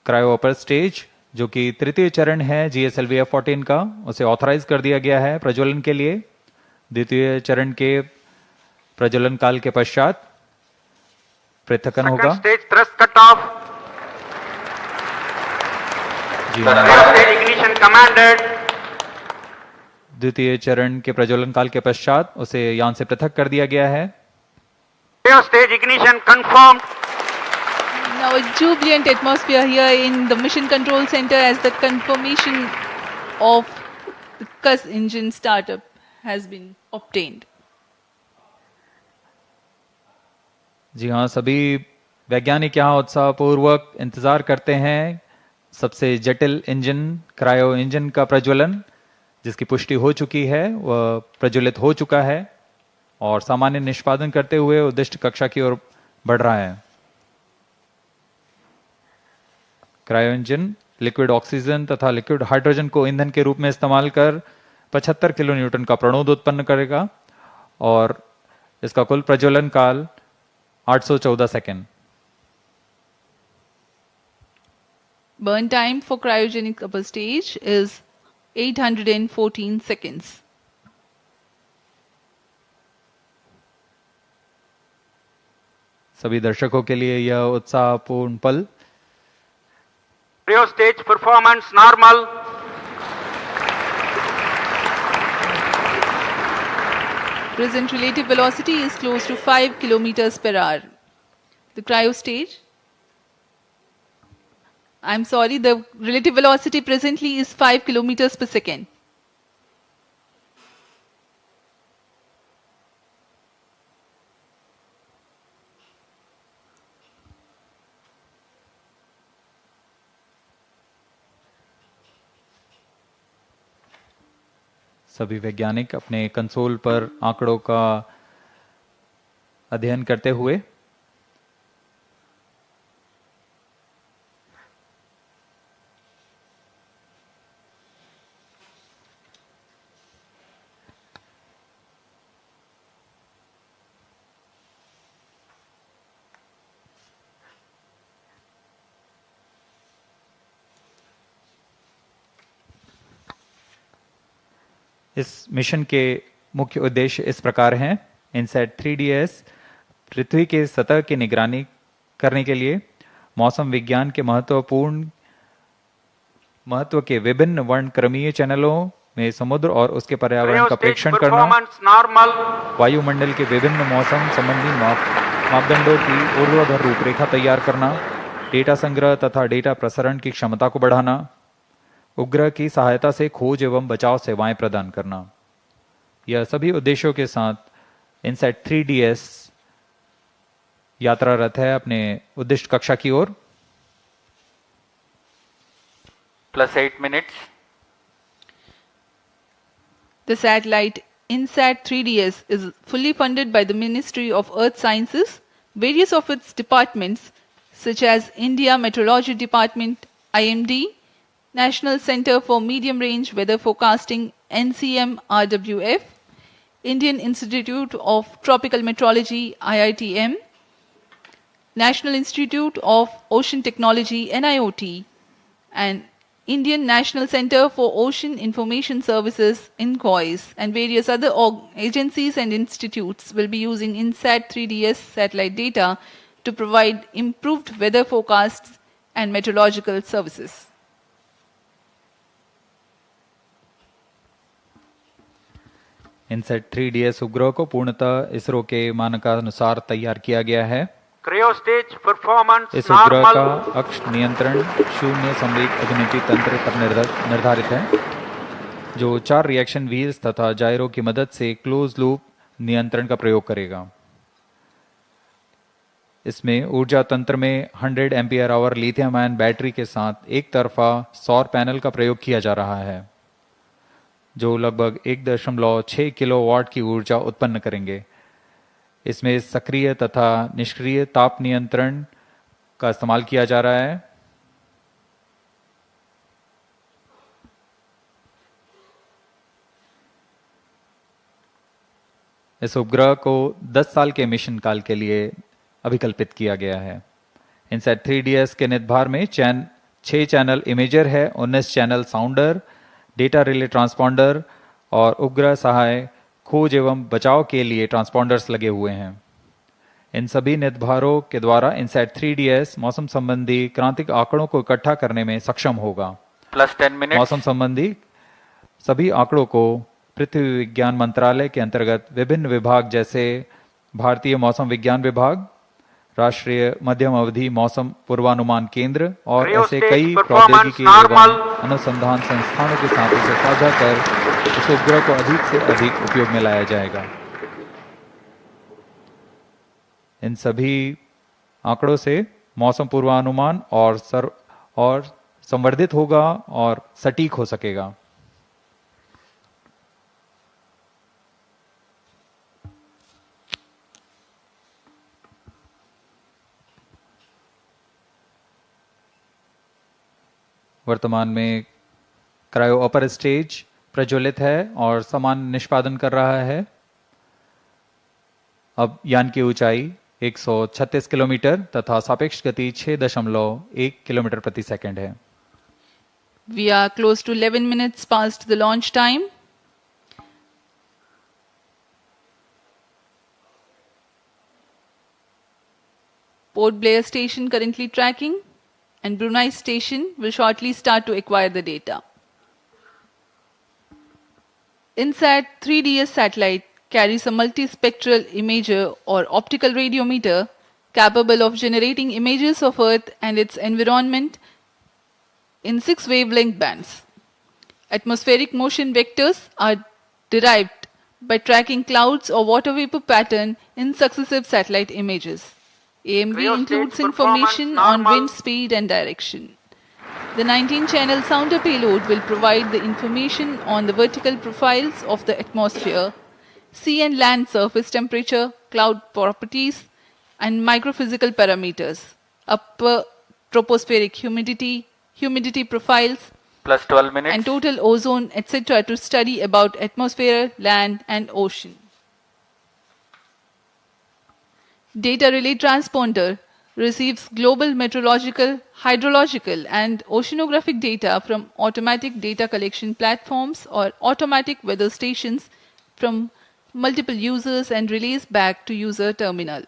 C: Cryo upper stage जो कि तृतीय चरण है GSLV F14 का, उसे ऑथराइज कर दिया गया है प्रज्वलन के लिए. द्वितीय चरण के प्रज्वलन काल के पश्चात पृथक्कन होगा.
G: Second stage thrust cut off.
C: जी हाँ,
G: Third stage ignition commanded.
C: द्वितीय चरण के प्रज्वलन काल के पश्चात उसे यान से पृथक कर दिया गया है।
G: Stage ignition confirmed.
E: Now a jubilant atmosphere here in the Mission Control Center as the confirmation of the CUS engine startup has been obtained.
C: जी हाँ, सभी वैज्ञानिक यहाँ उत्साहपूर्वक इंतजार करते हैं सबसे जटिल इंजन क्रायो इंजन का प्रज्वलन, जिसकी पुष्टि हो चुकी है, वह प्रज्वलित हो चुका है और सामान्य निष्पादन करते हुए उद्दिष्ट कक्षा की ओर बढ़ रहा है। क्रायो इंजन लिक्विड ऑक्सीजन तथा लिक्विड हाइड्रोजन को ईंधन के रूप में इस्तेमाल कर 75 किलो न्यूटन का प्रणोद उत्पन्न करेगा और इसका कुल प्रज्वलन काल 814 second.
E: Burn time for cryogenic upper stage is 814 seconds.
C: सभी दर्शकों के लिए यह उत्साहपूर्ण पल।
G: Cryo stage performance normal.
E: Present relative velocity is close to 5 kilometers per hour. The cryo stage, I'm sorry, the relative velocity presently is 5 kilometers per second.
C: सभी वैज्ञानिक अपने console पर आंकड़ों का अध्ययन करते हुए इस मिशन के मुख्य उद्देश्य इस प्रकार हैं। INSAT-3DS पृथ्वी के सतह की निगरानी करने के लिए मौसम विज्ञान के महत्व के विभिन्न वर्णक्रमीय चैनलों में समुद्र और उसके पर्यावरण का प्रेक्षण करना, वायुमंडल के विभिन्न मौसम संबंधी मापदंडों की ऊर्ध्वाधर रूपरेखा तैयार करना, डेटा संग्रह तथा डेटा प्रसारण की क्षमता को बढ़ाना, उपग्रह की सहायता से खोज एवं बचाव सेवाएं प्रदान करना। यह सभी उद्देश्यों के साथ INSAT-3DS यात्रारत है अपने उद्दिष्ट कक्षा की ओर।
A: +8 minutes.
E: The satellite INSAT-3DS is fully funded by the Ministry of Earth Sciences. Various of its departments such as India Meteorology Department, IMD, National Centre for Medium Range Weather Forecasting, NCM-RWF, Indian Institute of Tropical Meteorology, IITM, National Institute of Ocean Technology, NIOT, and Indian National Centre for Ocean Information Services, INCOIS, and various other agencies and institutes will be using INSAT-3DS satellite data to provide improved weather forecasts and meteorological services.
C: INSAT-3DS उपग्रह को पूर्णतः इसरो के मानकानुसार तैयार किया गया है।
G: Cryo stage performance
C: इस उपग्रह
G: normal.
C: का अक्ष नियंत्रण शून्य संवेग अभिनति तंत्र पर निर्धारित है, जो 4 रिएक्शन व्हील्स तथा जायरो की मदद से क्लोज लूप नियंत्रण का प्रयोग करेगा। इसमें ऊर्जा तंत्र में 100 ampere hour lithium ion battery के साथ एक तरफा सौर पैनल का प्रयोग किया जा रहा है, जो लगभग 1.6 किलोवाट की ऊर्जा उत्पन्न करेंगे। इसमें सक्रिय तथा निष्क्रिय ताप नियंत्रण का इस्तेमाल किया जा रहा है। इस उपग्रह को 10 साल के मिशन काल के लिए अभिकल्पित किया गया है। INSAT-3DS के निदभार में 6 चैनल इमेजर है, 19 चैनल साउंडर, डेटा रिले ट्रांसपॉन्डर और उपग्रह सहाय खोज एवं बचाव के लिए ट्रांसपॉन्डर्स लगे हुए हैं। इन सभी निदभारों के द्वारा INSAT-3DS मौसम संबंधी क्रांतिक आंकड़ों को इकट्ठा करने में सक्षम होगा।
A: +10 minutes.
C: मौसम संबंधी सभी आंकड़ों को पृथ्वी विज्ञान मंत्रालय के अंतर्गत विभिन्न विभाग जैसे भारतीय मौसम विज्ञान विभाग, राष्ट्रीय मध्यम अवधि मौसम पूर्वानुमान केंद्र और ऐसे कई प्रौद्योगिकी एवं अनुसंधान संस्थानों के साथ इसे साझा कर इस उपग्रह को अधिक से अधिक उपयोग में लाया जाएगा। इन सभी आंकड़ों से मौसम पूर्वानुमान और संवर्धित होगा और सटीक हो सकेगा। वर्तमान में क्रायो अपर स्टेज प्रज्वलित है और समान निष्पादन कर रहा है। अब यान की ऊंचाई 136 किलोमीटर तथा सापेक्ष गति 6.1 किलोमीटर प्रति सेकंड है।
E: We are close to 11 minutes past the launch time. Port Blair station currently tracking, and Brunei station will shortly start to acquire the data. INSAT-3DS satellite carries a multispectral imager or optical radiometer capable of generating images of Earth and its environment in 6 wavelength bands. Atmospheric motion vectors are derived by tracking clouds or water vapor pattern in successive satellite images. AMV includes information on wind speed and direction. The 19-channel sounder payload will provide the information on the vertical profiles of the atmosphere, sea and land surface temperature, cloud properties, and microphysical parameters, upper tropospheric humidity profiles,
A: plus 12 minutes,
E: and total ozone, etc. to study about atmosphere, land, and ocean. Data relay transponder receives global meteorological, hydrological, and oceanographic data from automatic data collection platforms or automatic weather stations from multiple users and relays back to user terminal.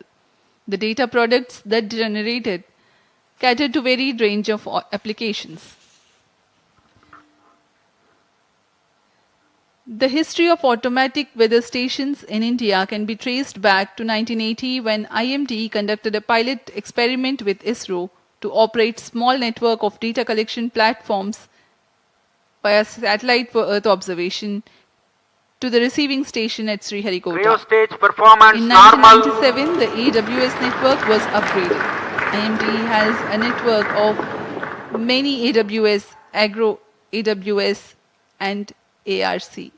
E: The data products that generated cater to varied range of applications. The history of automatic weather stations in India can be traced back to 1980 when IMD conducted a pilot experiment with ISRO to operate small network of data collection platforms via satellite for Earth observation to the receiving station at Sriharikota.
L: Creo stage performance
E: In
L: normal.
E: 1997, the AWS network was upgraded. IMD has a network of many AWS, Agro AWS, and ARC.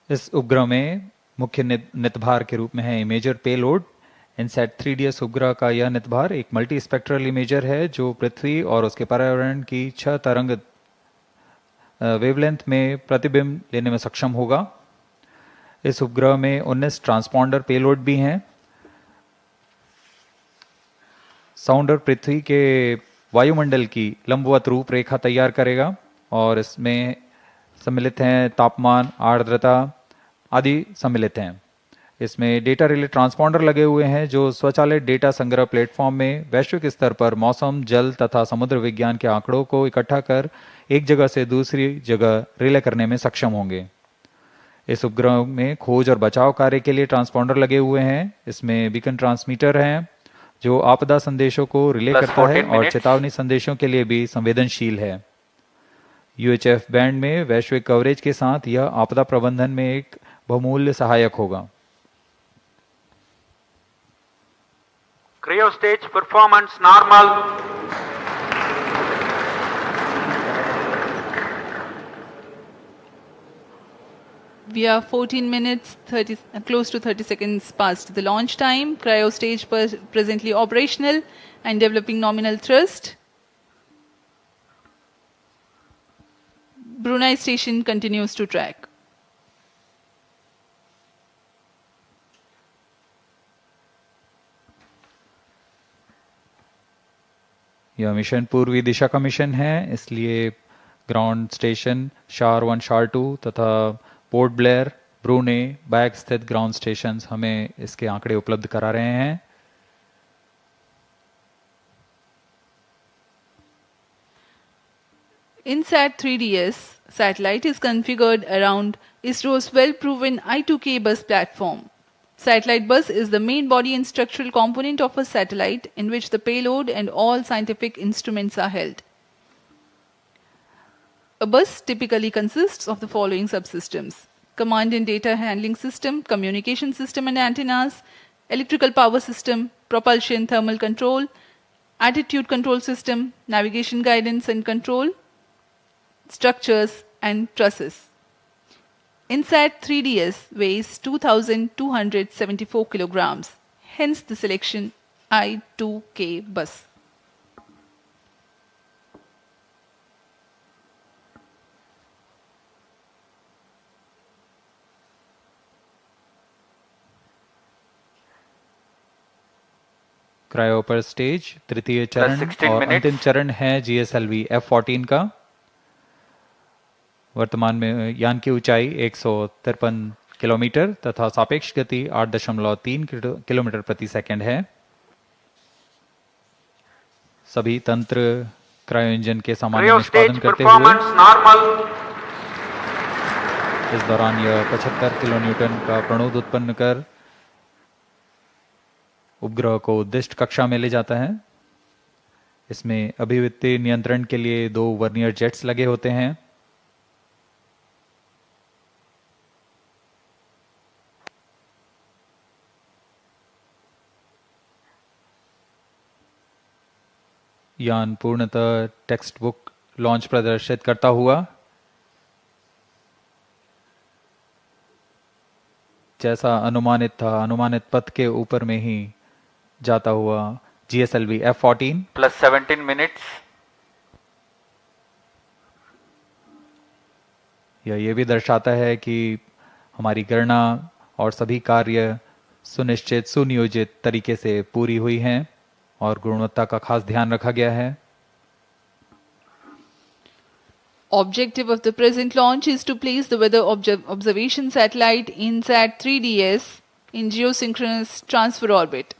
C: इस उपग्रह में मुख्य नितभार के रूप में है imager payload. INSAT 3DS उपग्रह का यह नितभार एक मल्टी स्पेक्ट्रल इमेजर है जो पृथ्वी और उसके पर्यावरण की 6 तरंग वेवलेंथ में प्रतिबिंब लेने में सक्षम होगा। इस उपग्रह में 19 ट्रांसपॉन्डर पेलोड भी हैं। साउंडर पृथ्वी के वायुमंडल की लंबवत रूपरेखा तैयार करेगा और इसमें सम्मिलित हैं तापमान, आर्द्रता आदि सम्मिलित हैं। इसमें डेटा रिले ट्रांसपॉन्डर लगे हुए हैं जो स्वचालित डेटा संग्रह प्लेटफॉर्म में वैश्विक स्तर पर मौसम, जल तथा समुद्र विज्ञान के आंकड़ों को इकट्ठा कर एक जगह से दूसरी जगह रिले करने में सक्षम होंगे। इस उपग्रह में खोज और बचाव कार्य के लिए ट्रांसपॉन्डर लगे हुए हैं। इसमें बीकन ट्रांसमीटर हैं जो आपदा संदेशों को रिले करता है और चेतावनी संदेशों के लिए भी संवेदनशील है। UHF बैंड में वैश्विक कवरेज के साथ यह आपदा प्रबंधन में एक बहुमूल्य सहायक होगा।
L: Creo stage performance normal.
E: We are 14 minutes, close to 30 seconds past the launch time. Cryo stage presently operational and developing nominal thrust. Brunei station continues to track.
C: यह मिशन पूर्वी दिशा का मिशन है, इसलिए ग्राउंड स्टेशन शार 1, शार 2 तथा port Blair, ब्रूने, bag स्थित ground stations हमें इसके आंकड़े उपलब्ध करा रहे हैं।
E: INSAT-3DS satellite is configured around ISRO's well-proven I2K bus platform. Satellite bus is the main body and structural component of a satellite in which the payload and all scientific instruments are held. A bus typically consists of the following subsystems: command and data handling system, communication system and antennas, electrical power system, propulsion thermal control, attitude control system, navigation guidance and control, structures and trusses. INSAT-3DS weighs 2,274 kilograms, hence the selection I2K bus.
C: Cryo पर stage तृतीय चरण
A: 16
C: और
A: minutes.
C: अंतिम चरण है GSLV F14 का। वर्तमान में यान की ऊंचाई 153 किलोमीटर तथा सापेक्ष गति 8.3 किलोमीटर प्रति सेकंड है। सभी तंत्र क्रायो इंजन के सामान्य
L: Cryo
C: निष्पादन
L: stage
C: करते हुए
L: performance normal.
C: इस दौरान यह 75 किलो न्यूटन का प्रणोद उत्पन्न कर उपग्रह को उद्दिष्ट कक्षा में ले जाता है। इसमें अभिवृत्ति नियंत्रण के लिए 2 वर्नियर जेट्स लगे होते हैं। यान पूर्णतः टेक्स्ट बुक लॉन्च प्रदर्शित करता हुआ जैसा अनुमानित था, अनुमानित पथ के ऊपर में ही जाता हुआ GSLV F14
A: plus 17 minutes.
C: यह ये भी दर्शाता है कि हमारी गणना और सभी कार्य सुनिश्चित सुनियोजित तरीके से पूरी हुई हैं और गुणवत्ता का खास ध्यान रखा गया है।
E: Objective of the present launch is to place the weather observation satellite INSAT-3DS in geosynchronous transfer orbit,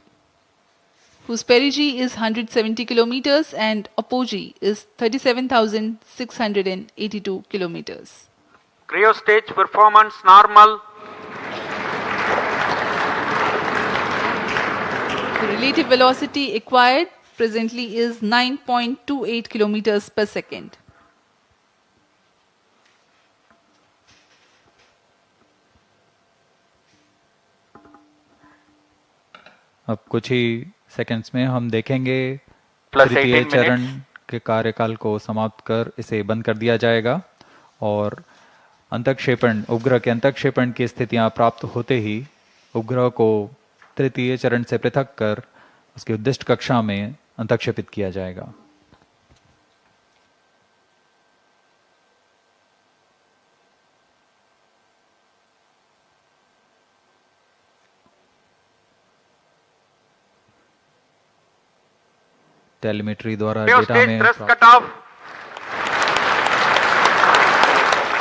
E: whose perigee is 170 kilometers and apogee is 37,682 kilometers.
L: Cryo stage performance normal.
E: The relative velocity acquired presently is 9.28 kilometers per second.
C: अब कुछ ही seconds में हम देखेंगे
A: Plus
C: तृतीय
A: 18
C: चरण
A: minutes.
C: के कार्यकाल को समाप्त कर इसे बंद कर दिया जाएगा और अंतःक्षेपण उपग्रह के अंतःक्षेपण की स्थितियां प्राप्त होते ही उपग्रह को तृतीय चरण से पृथक कर उसकी उद्दिष्ट कक्षा में अंतःक्षेपित किया जाएगा। टेलीमेट्री द्वारा
L: Cryo
C: डेटा
L: stage
C: में
L: thrust cutoff.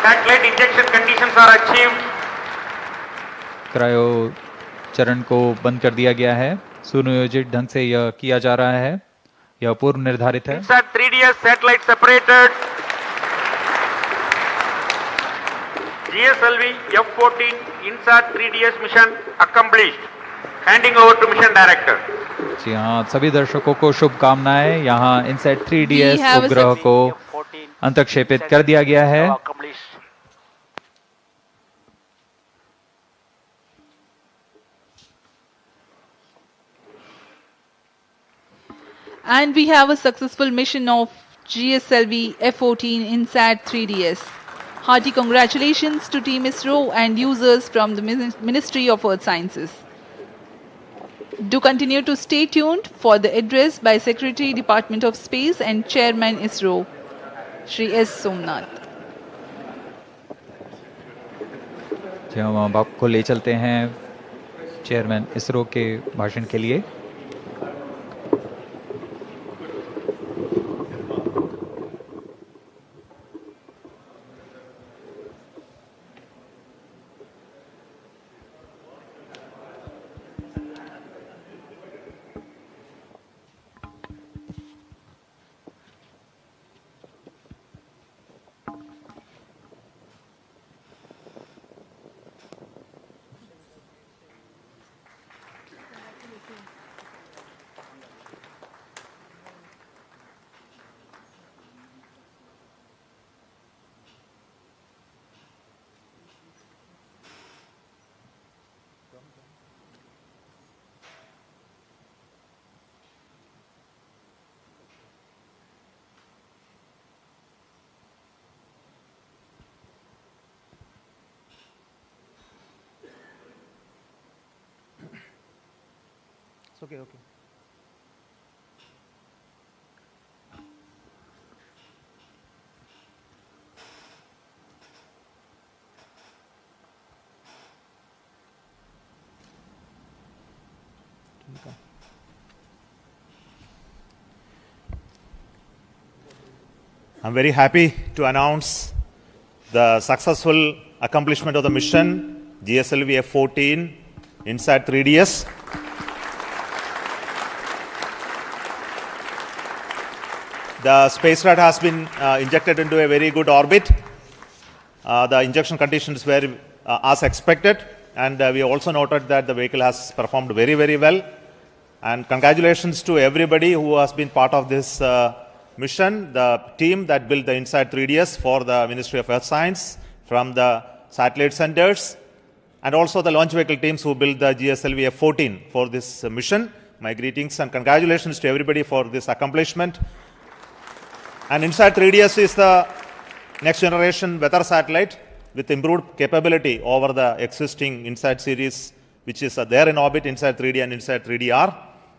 L: Satellite injection conditions are achieved.
C: Cryo चरण को बंद कर दिया गया है। सुनियोजित ढंग से यह किया जा रहा है, यह पूर्व निर्धारित है।
L: INSAT-3DS satellite separated. GSLV F14 INSAT-3DS mission accomplished. Handing over to mission director.
C: जी हाँ, सभी दर्शकों को शुभकामनाएं। यहाँ INSAT-3DS
E: We have a
C: उपग्रह को अंतःक्षेपित कर दिया गया है।
E: And we have a successful mission of GSLV-F14 INSAT-3DS. Hearty congratulations to Team ISRO and users from the Ministry of Earth Sciences. Do continue to stay tuned for the address by Secretary, Department of Space and Chairman ISRO, Shri S. Somnath.
C: जी हम अब आपको ले चलते हैं chairman ISRO के भाषण के लिए।
M: It's okay, okay.
N: I'm very happy to announce the successful accomplishment of the mission GSLV-F14 INSAT-3DS. The spacecraft has been injected into a very good orbit. The injection conditions were as expected, and we also noted that the vehicle has performed very, very well. And congratulations to everybody who has been part of this mission, the team that built the INSAT-3DS for the Ministry of Earth Science from the satellite centers, and also the launch vehicle teams who built the GSLV-F14 for this mission. My greetings and congratulations to everybody for this accomplishment. And INSAT-3DS is the next generation weather satellite with improved capability over the existing INSAT series, which is there in orbit, INSAT-3D and INSAT-3DR.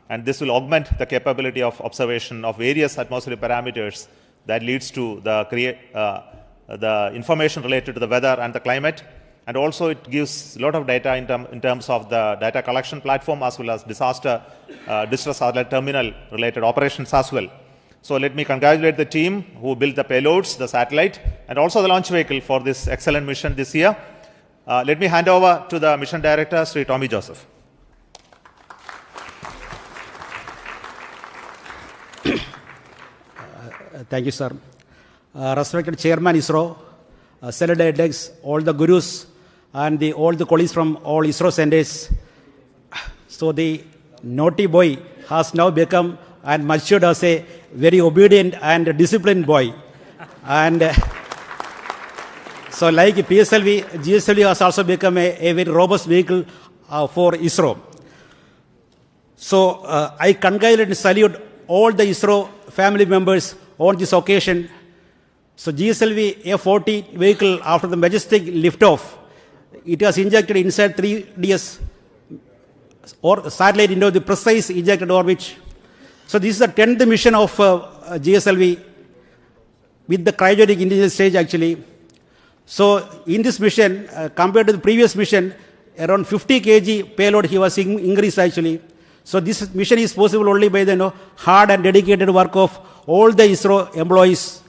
N: And this will augment the capability of observation of various atmospheric parameters that leads to the information related to the weather and the climate. And also it gives a lot of data in terms of the data collection platform as well as distress alert terminal related operations as well. So let me congratulate the team who built the payloads, the satellite, and also the launch vehicle for this excellent mission this year. Let me hand over to the mission director, Sri Tommy Joseph.
M: Thank you, sir. Respected Chairman ISRO, Senator Dex, all the gurus, and all the colleagues from all ISRO centers. So the naughty boy has now become and matured as a very obedient and disciplined boy. And so like GSLV has also become a very robust vehicle for ISRO. So I congratulate and salute all the ISRO family members on this occasion. So GSLV-F14 vehicle, after the majestic liftoff, it has injected INSAT-3DS or satellite into the precise ejected orbit. So this is the 10th mission of GSLV with the cryogenic intelligence stage actually. So in this mission, compared to the previous mission, around 50 kg payload he was increased actually. So this mission is possible only by the hard and dedicated work of all the ISRO employees.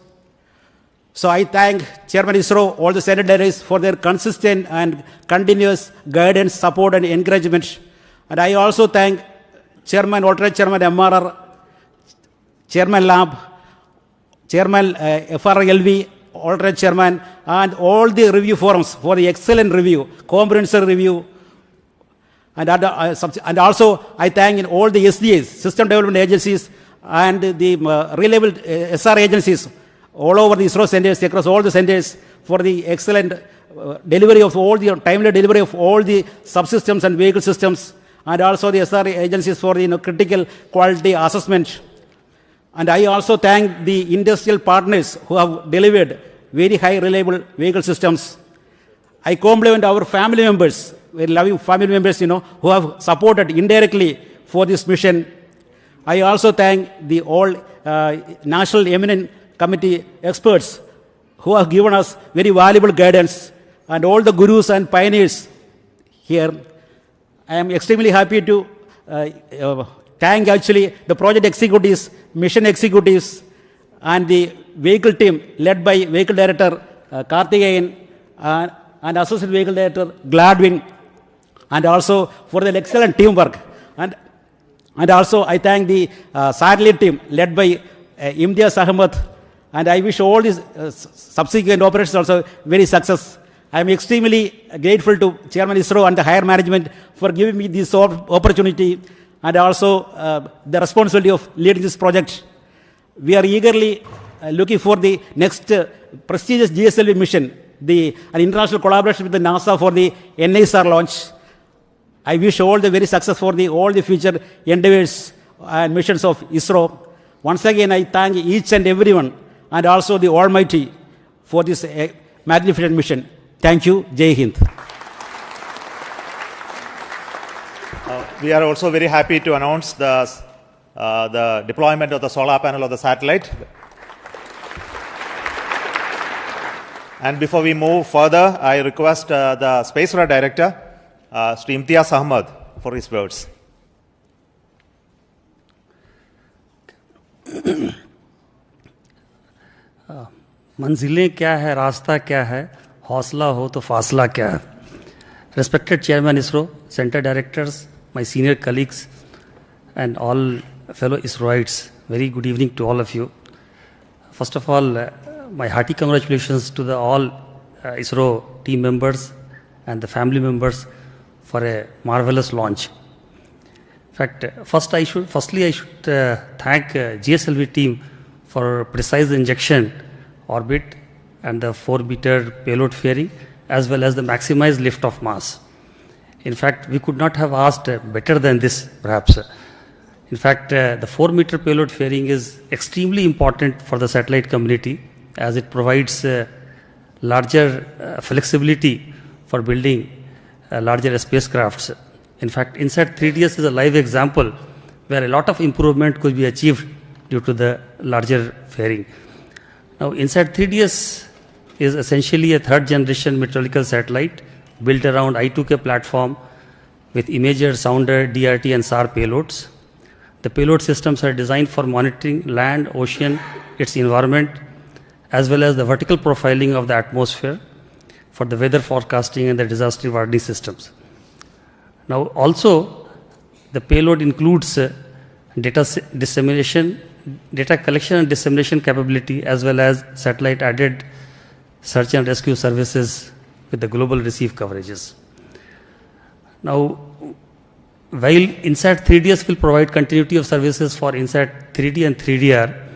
M: So I thank Chairman ISRO, all the senators for their consistent and continuous guidance, support and encouragement. And I also thank Chairman, alternate Chairman MRR, Chairman Lab, Chairman FRLV, alternate Chairman, and all the review forums for the excellent review, comprehensive review. And also I thank all the SDAs, System Development Agencies, and the reliable SR agencies all over the ISRO centers, across all the centers, for the excellent delivery of all the timely delivery of all the subsystems and vehicle systems, and also the SR agencies for the critical quality assessment. And I also thank the industrial partners who have delivered very high reliable vehicle systems. I compliment our family members, very loving family members, who have supported indirectly for this mission. I also thank the all National Eminent Committee experts who have given us very valuable guidance, and all the gurus and pioneers here. I am extremely happy to thank actually the project executives, mission executives, and the vehicle team led by Vehicle Director Karthikeyan and Associate Vehicle Director Gladwin, and also for the excellent teamwork. And also I thank the satellite team led by Imtiaz Ahmed, and I wish all these subsequent operations also very success. I am extremely grateful to Chairman ISRO and the higher management for giving me this opportunity, and also the responsibility of leading this project. We are eagerly looking for the next prestigious GSLV mission, an international collaboration with the NASA for the NISR launch. I wish all the very success for all the future endeavors and missions of ISRO. Once again, I thank each and everyone, and also the Almighty, for this magnificent mission. Thank you. Jai Hind.
N: we are also very happy to announce the deployment of the solar panel of the satellite. And before we move further, I request the Space Radar Director, Sri Imtiaz Ahmad, for his words.
O: मंजिलें क्या है, रास्ता क्या है, हौसला हो तो फासला क्या है. Respected Chairman ISRO, Center Directors, my senior colleagues, and all fellow ISROites, very good evening to all of you. First of all, my hearty congratulations to all ISRO team members and the family members for a marvelous launch. In fact, firstly I should thank GSLV team for precise injection orbit and the 4-meter payload fairing, as well as the maximized lift of mass. In fact, we could not have asked better than this, perhaps. In fact, the 4-meter payload fairing is extremely important for the satellite community, as it provides larger flexibility for building larger spacecrafts. In fact, INSAT-3DS is a live example where a lot of improvement could be achieved due to the larger fairing. Now, INSAT-3DS is essentially a third-generation meteorological satellite built around I2K platform with imager, sounder, DRT, and SAR payloads. The payload systems are designed for monitoring land, ocean, its environment, as well as the vertical profiling of the atmosphere for the weather forecasting and the disaster warning systems. Now, also, the payload includes data collection and dissemination capability, as well as satellite-added search and rescue services with the global receive coverages. Now, while INSAT-3DS will provide continuity of services for INSAT-3D and 3DR,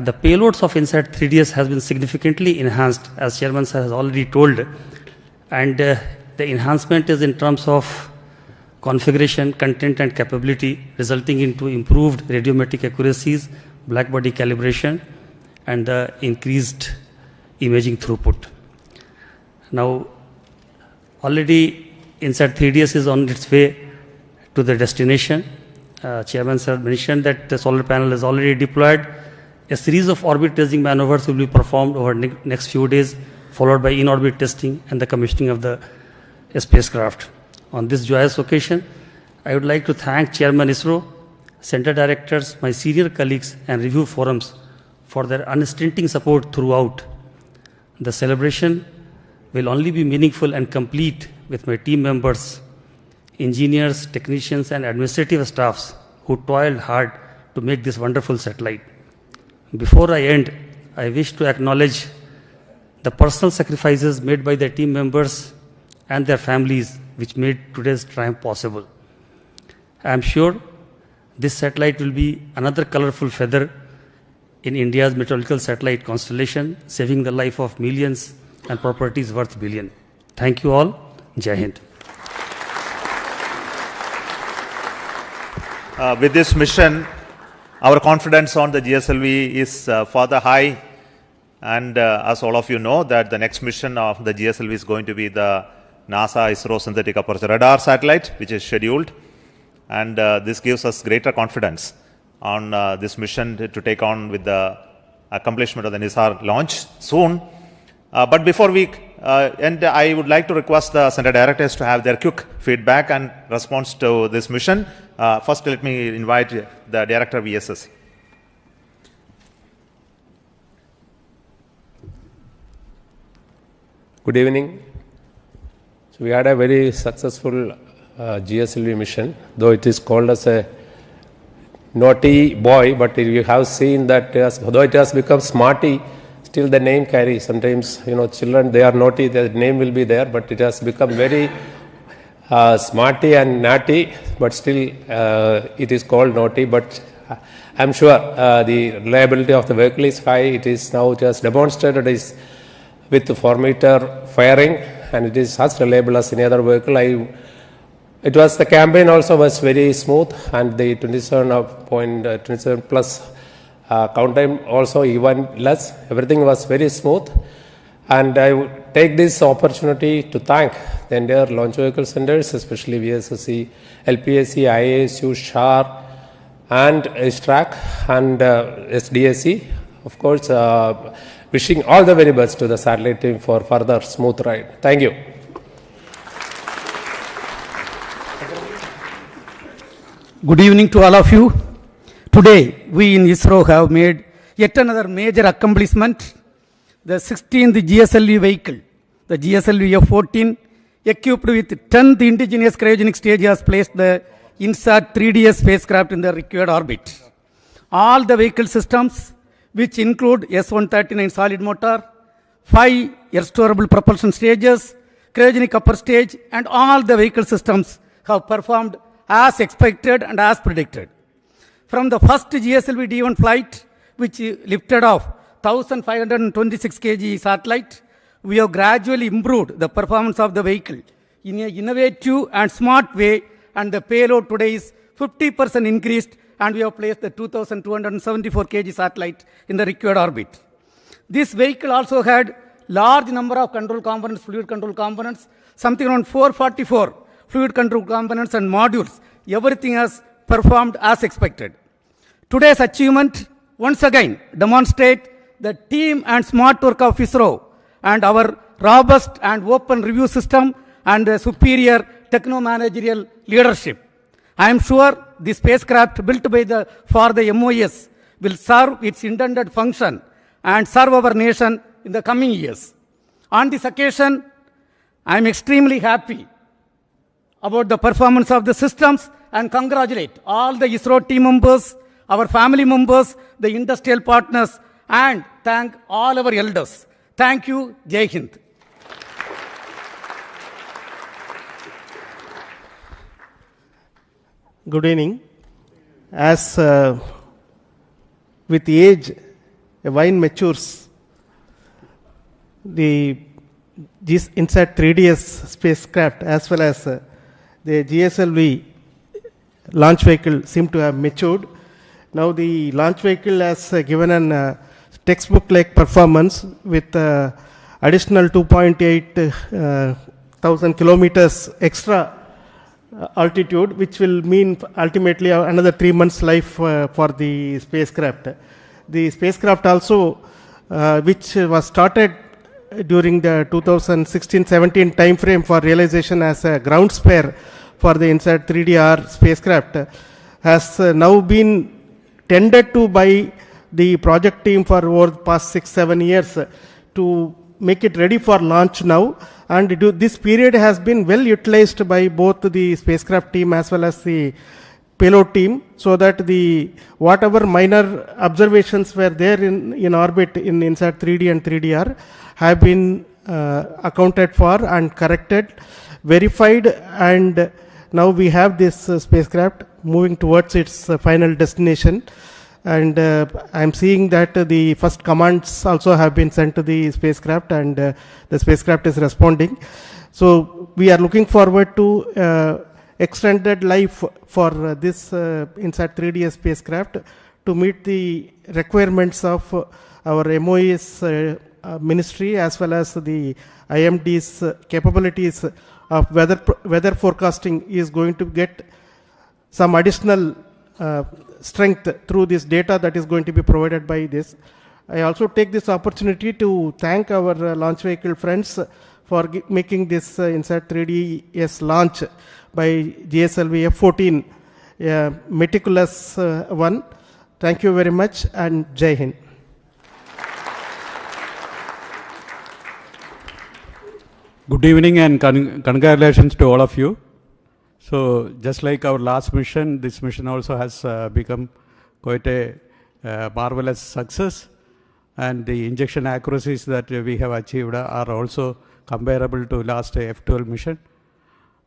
O: the payloads of INSAT-3DS has been significantly enhanced, as Chairman Sir has already told, and the enhancement is in terms of configuration, content, and capability, resulting into improved radiometric accuracies, blackbody calibration, and the increased imaging throughput. Now, already INSAT-3DS is on its way to the destination. Chairman Sir mentioned that the solar panel is already deployed. A series of orbit testing maneuvers will be performed over next few days, followed by in-orbit testing and the commissioning of the spacecraft. On this joyous occasion, I would like to thank Chairman ISRO, Center Directors, my senior colleagues, and review forums for their unstinting support throughout. The celebration will only be meaningful and complete with my team members, engineers, technicians, and administrative staffs who toiled hard to make this wonderful satellite. Before I end, I wish to acknowledge the personal sacrifices made by the team members and their families, which made today's triumph possible. I am sure this satellite will be another colorful feather in India's meteorological satellite constellation, saving the life of millions and properties worth billions. Thank you all. Jai Hind.
N: With this mission, our confidence on the GSLV is further high, and as all of you know, that the next mission of the GSLV is going to be the NASA ISRO synthetic aperture radar satellite, which is scheduled, and this gives us greater confidence on this mission to take on with the accomplishment of the NISAR launch soon. But before we end, I would like to request the Center Directors to have their quick feedback and response to this mission. First, let me invite the Director of VSS.
P: Good evening. So we had a very successful GSLV mission, though it is called as a naughty boy, but you have seen that though it has become smarty, still the name carries. Sometimes, children, they are naughty, the name will be there, but it has become very smarty and naughty, but still it is called naughty. But I'm sure the reliability of the vehicle is high. It is now just demonstrated is with the 4-meter firing, and it is as reliable as any other vehicle. The campaign also was very smooth, and the 27 plus count time also even less. Everything was very smooth, and I would take this opportunity to thank the entire launch vehicle centers, especially VSSC, LPSC, IASU, SHAR, and ISTRAC and SDSC. Of course, wishing all the very best to the satellite team for further smooth ride. Thank you.
Q: Good evening to all of you. Today, we in ISRO have made yet another major accomplishment. The 16th GSLV vehicle, the GSLV-F14, equipped with 10th indigenous cryogenic stage, has placed the INSAT-3DS spacecraft in the required orbit. All the vehicle systems, which include S-139 solid motor, 5 air-storable propulsion stages, cryogenic upper stage, and all the vehicle systems have performed as expected and as predicted. From the first GSLV D1 flight, which lifted off 1,526 kg satellite, we have gradually improved the performance of the vehicle in an innovative and smart way, and the payload today is 50% increased, and we have placed the 2,274 kg satellite in the required orbit. This vehicle also had large number of control components, fluid control components, something around 444 fluid control components and modules. Everything has performed as expected. Today's achievement once again demonstrate the team and smart work of ISRO and our robust and open review system and the superior techno-managerial leadership. I am sure the spacecraft built by for the MOS will serve its intended function and serve our nation in the coming years. On this occasion, I am extremely happy about the performance of the systems and congratulate all the ISRO team members, our family members, the industrial partners, and thank all our elders. Thank you. Jai Hind.
R: Good evening. As with age, a wine matures. The INSAT-3DS spacecraft as well as the GSLV launch vehicle seem to have matured. Now the launch vehicle has given an textbook-like performance with additional 2.8 thousand kilometers extra altitude, which will mean ultimately another 3 months life for the spacecraft. The spacecraft also, which was started during the 2016-17 time frame for realization as a ground spare for the INSAT-3DR spacecraft, has now been tended to by the project team for over the past 6-7 years to make it ready for launch now. And this period has been well utilized by both the spacecraft team as well as the payload team, so that the whatever minor observations were there in orbit in INSAT-3D and 3DR have been accounted for and corrected, verified, and now we have this spacecraft moving towards its final destination. And I am seeing that the first commands also have been sent to the spacecraft, and the spacecraft is responding. So we are looking forward to extended life for this INSAT-3DS spacecraft to meet the requirements of our MOE's ministry as well as the IMD's capabilities of weather forecasting is going to get some additional strength through this data that is going to be provided by this. I also take this opportunity to thank our launch vehicle friends for making this INSAT-3DS launch by GSLV-F14 a meticulous one. Thank you very much, and Jai Hind.
S: Good evening and congratulations to all of you. So just like our last mission, this mission also has become quite a marvelous success, and the injection accuracies that we have achieved are also comparable to last F12 mission.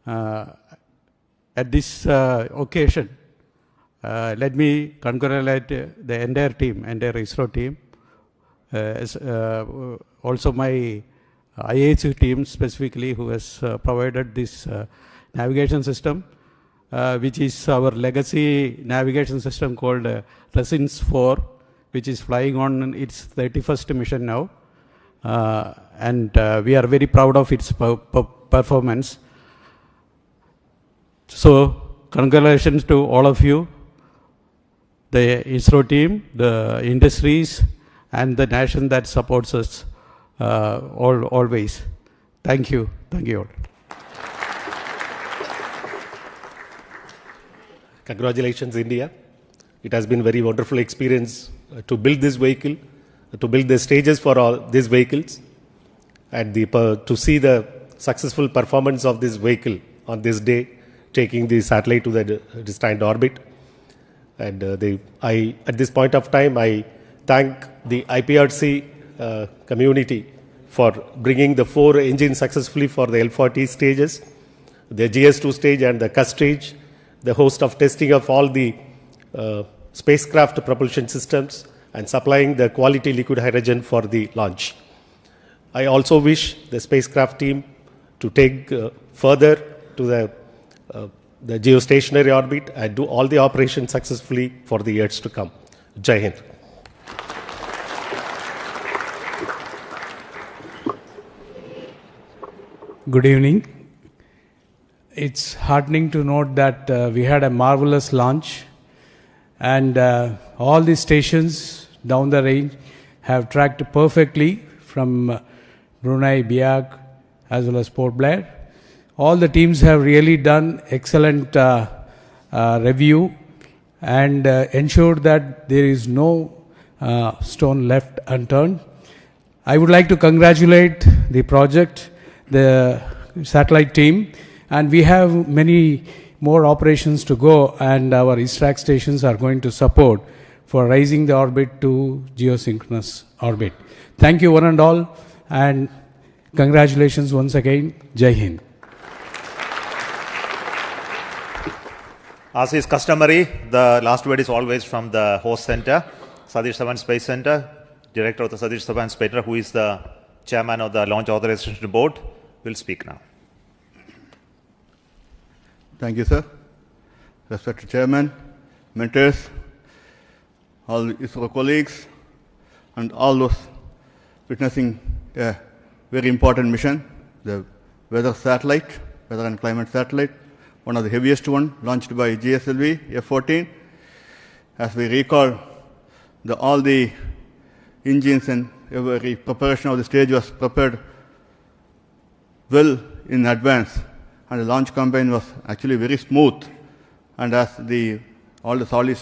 S: At this occasion, let me congratulate the entire team, entire ISRO team, also my IASU team specifically, who has provided this navigation system, which is our legacy navigation system called Resins 4, which is flying on its 31st mission now. And we are very proud of its performance. So, congratulations to all of you, the ISRO team, the industries, and the nation that supports us always. Thank you. Thank you all.
T: Congratulations, India. It has been a very wonderful experience to build this vehicle, to build the stages for all these vehicles, and to see the successful performance of this vehicle on this day, taking the satellite to the destined orbit. And at this point of time, I thank the IPRC community for bringing the 4 engines successfully for the L40 stages, the GS2 stage and the CUS stage, the host of testing of all the spacecraft propulsion systems, and supplying the quality liquid hydrogen for the launch. I also wish the spacecraft team to take further to the geostationary orbit and do all the operations successfully for the years to come. Jai Hind.
S: Good evening. It's heartening to note that we had a marvelous launch, and all the stations down the range have tracked perfectly from Brunei, Biak, as well as Port Blair. All the teams have really done excellent review and ensured that there is no stone left unturned. I would like to congratulate the project, the satellite team, and we have many more operations to go, and our ISRAC stations are going to support for raising the orbit to geosynchronous orbit. Thank you one and all, and congratulations once again. Jai Hind.
N: As is customary, the last word is always from the host center, Satish Dhawan Space Centre, Director of the Satish Dhawan Space Centre, who is the Chairman of the Launch Authorization Board, will speak now.
U: Thank you, sir. Respected Chairman, mentors, all ISRO colleagues, and all those witnessing a very important mission, the weather satellite, weather and climate satellite, one of the heaviest one, launched by GSLV-F14. As we recall, all the engines and every preparation of the stage was prepared well in advance, and the launch campaign was actually very smooth. And as all the solid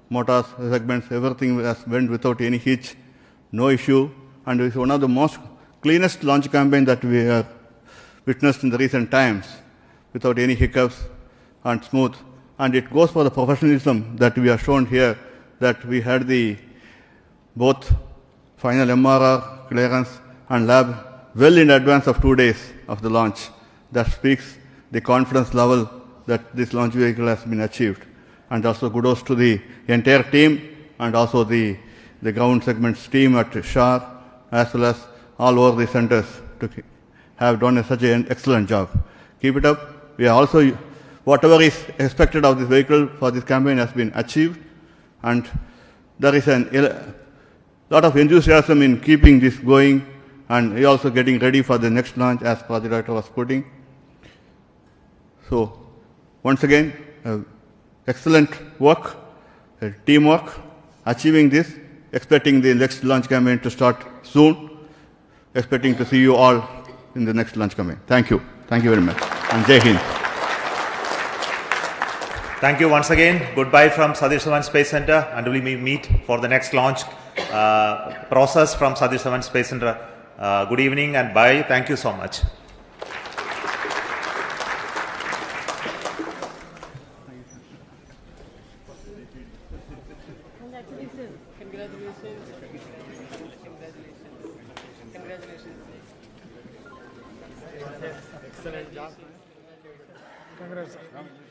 U: motors, segments, everything went without any hitch, no issue, and it's one of the most cleanest launch campaign that we have witnessed in the recent times, without any hiccups and smooth. And it goes for the professionalism that we have shown here, that we had both final MRR, clearance and lab well in advance of 2 days of the launch. That speaks the confidence level that this launch vehicle has been achieved. And also kudos to the entire team and also the ground segments team at SHAR, as well as all over the centers to have done such an excellent job. Keep it up. We are also, whatever is expected of this vehicle for this campaign has been achieved, and there is a lot of enthusiasm in keeping this going, and we are also getting ready for the next launch, as Project Director was putting. So, once again, excellent work, teamwork, achieving this, expecting the next launch campaign to start soon, expecting to see you all in the next launch campaign. Thank you. Thank you very much. And Jai Hind.
N: Thank you once again. Goodbye from Satish Dhawan Space Centre, and we will meet for the next launch process from Satish Dhawan Space Centre. Good evening and bye. Thank you so much.
V: Excellent job. Congrats.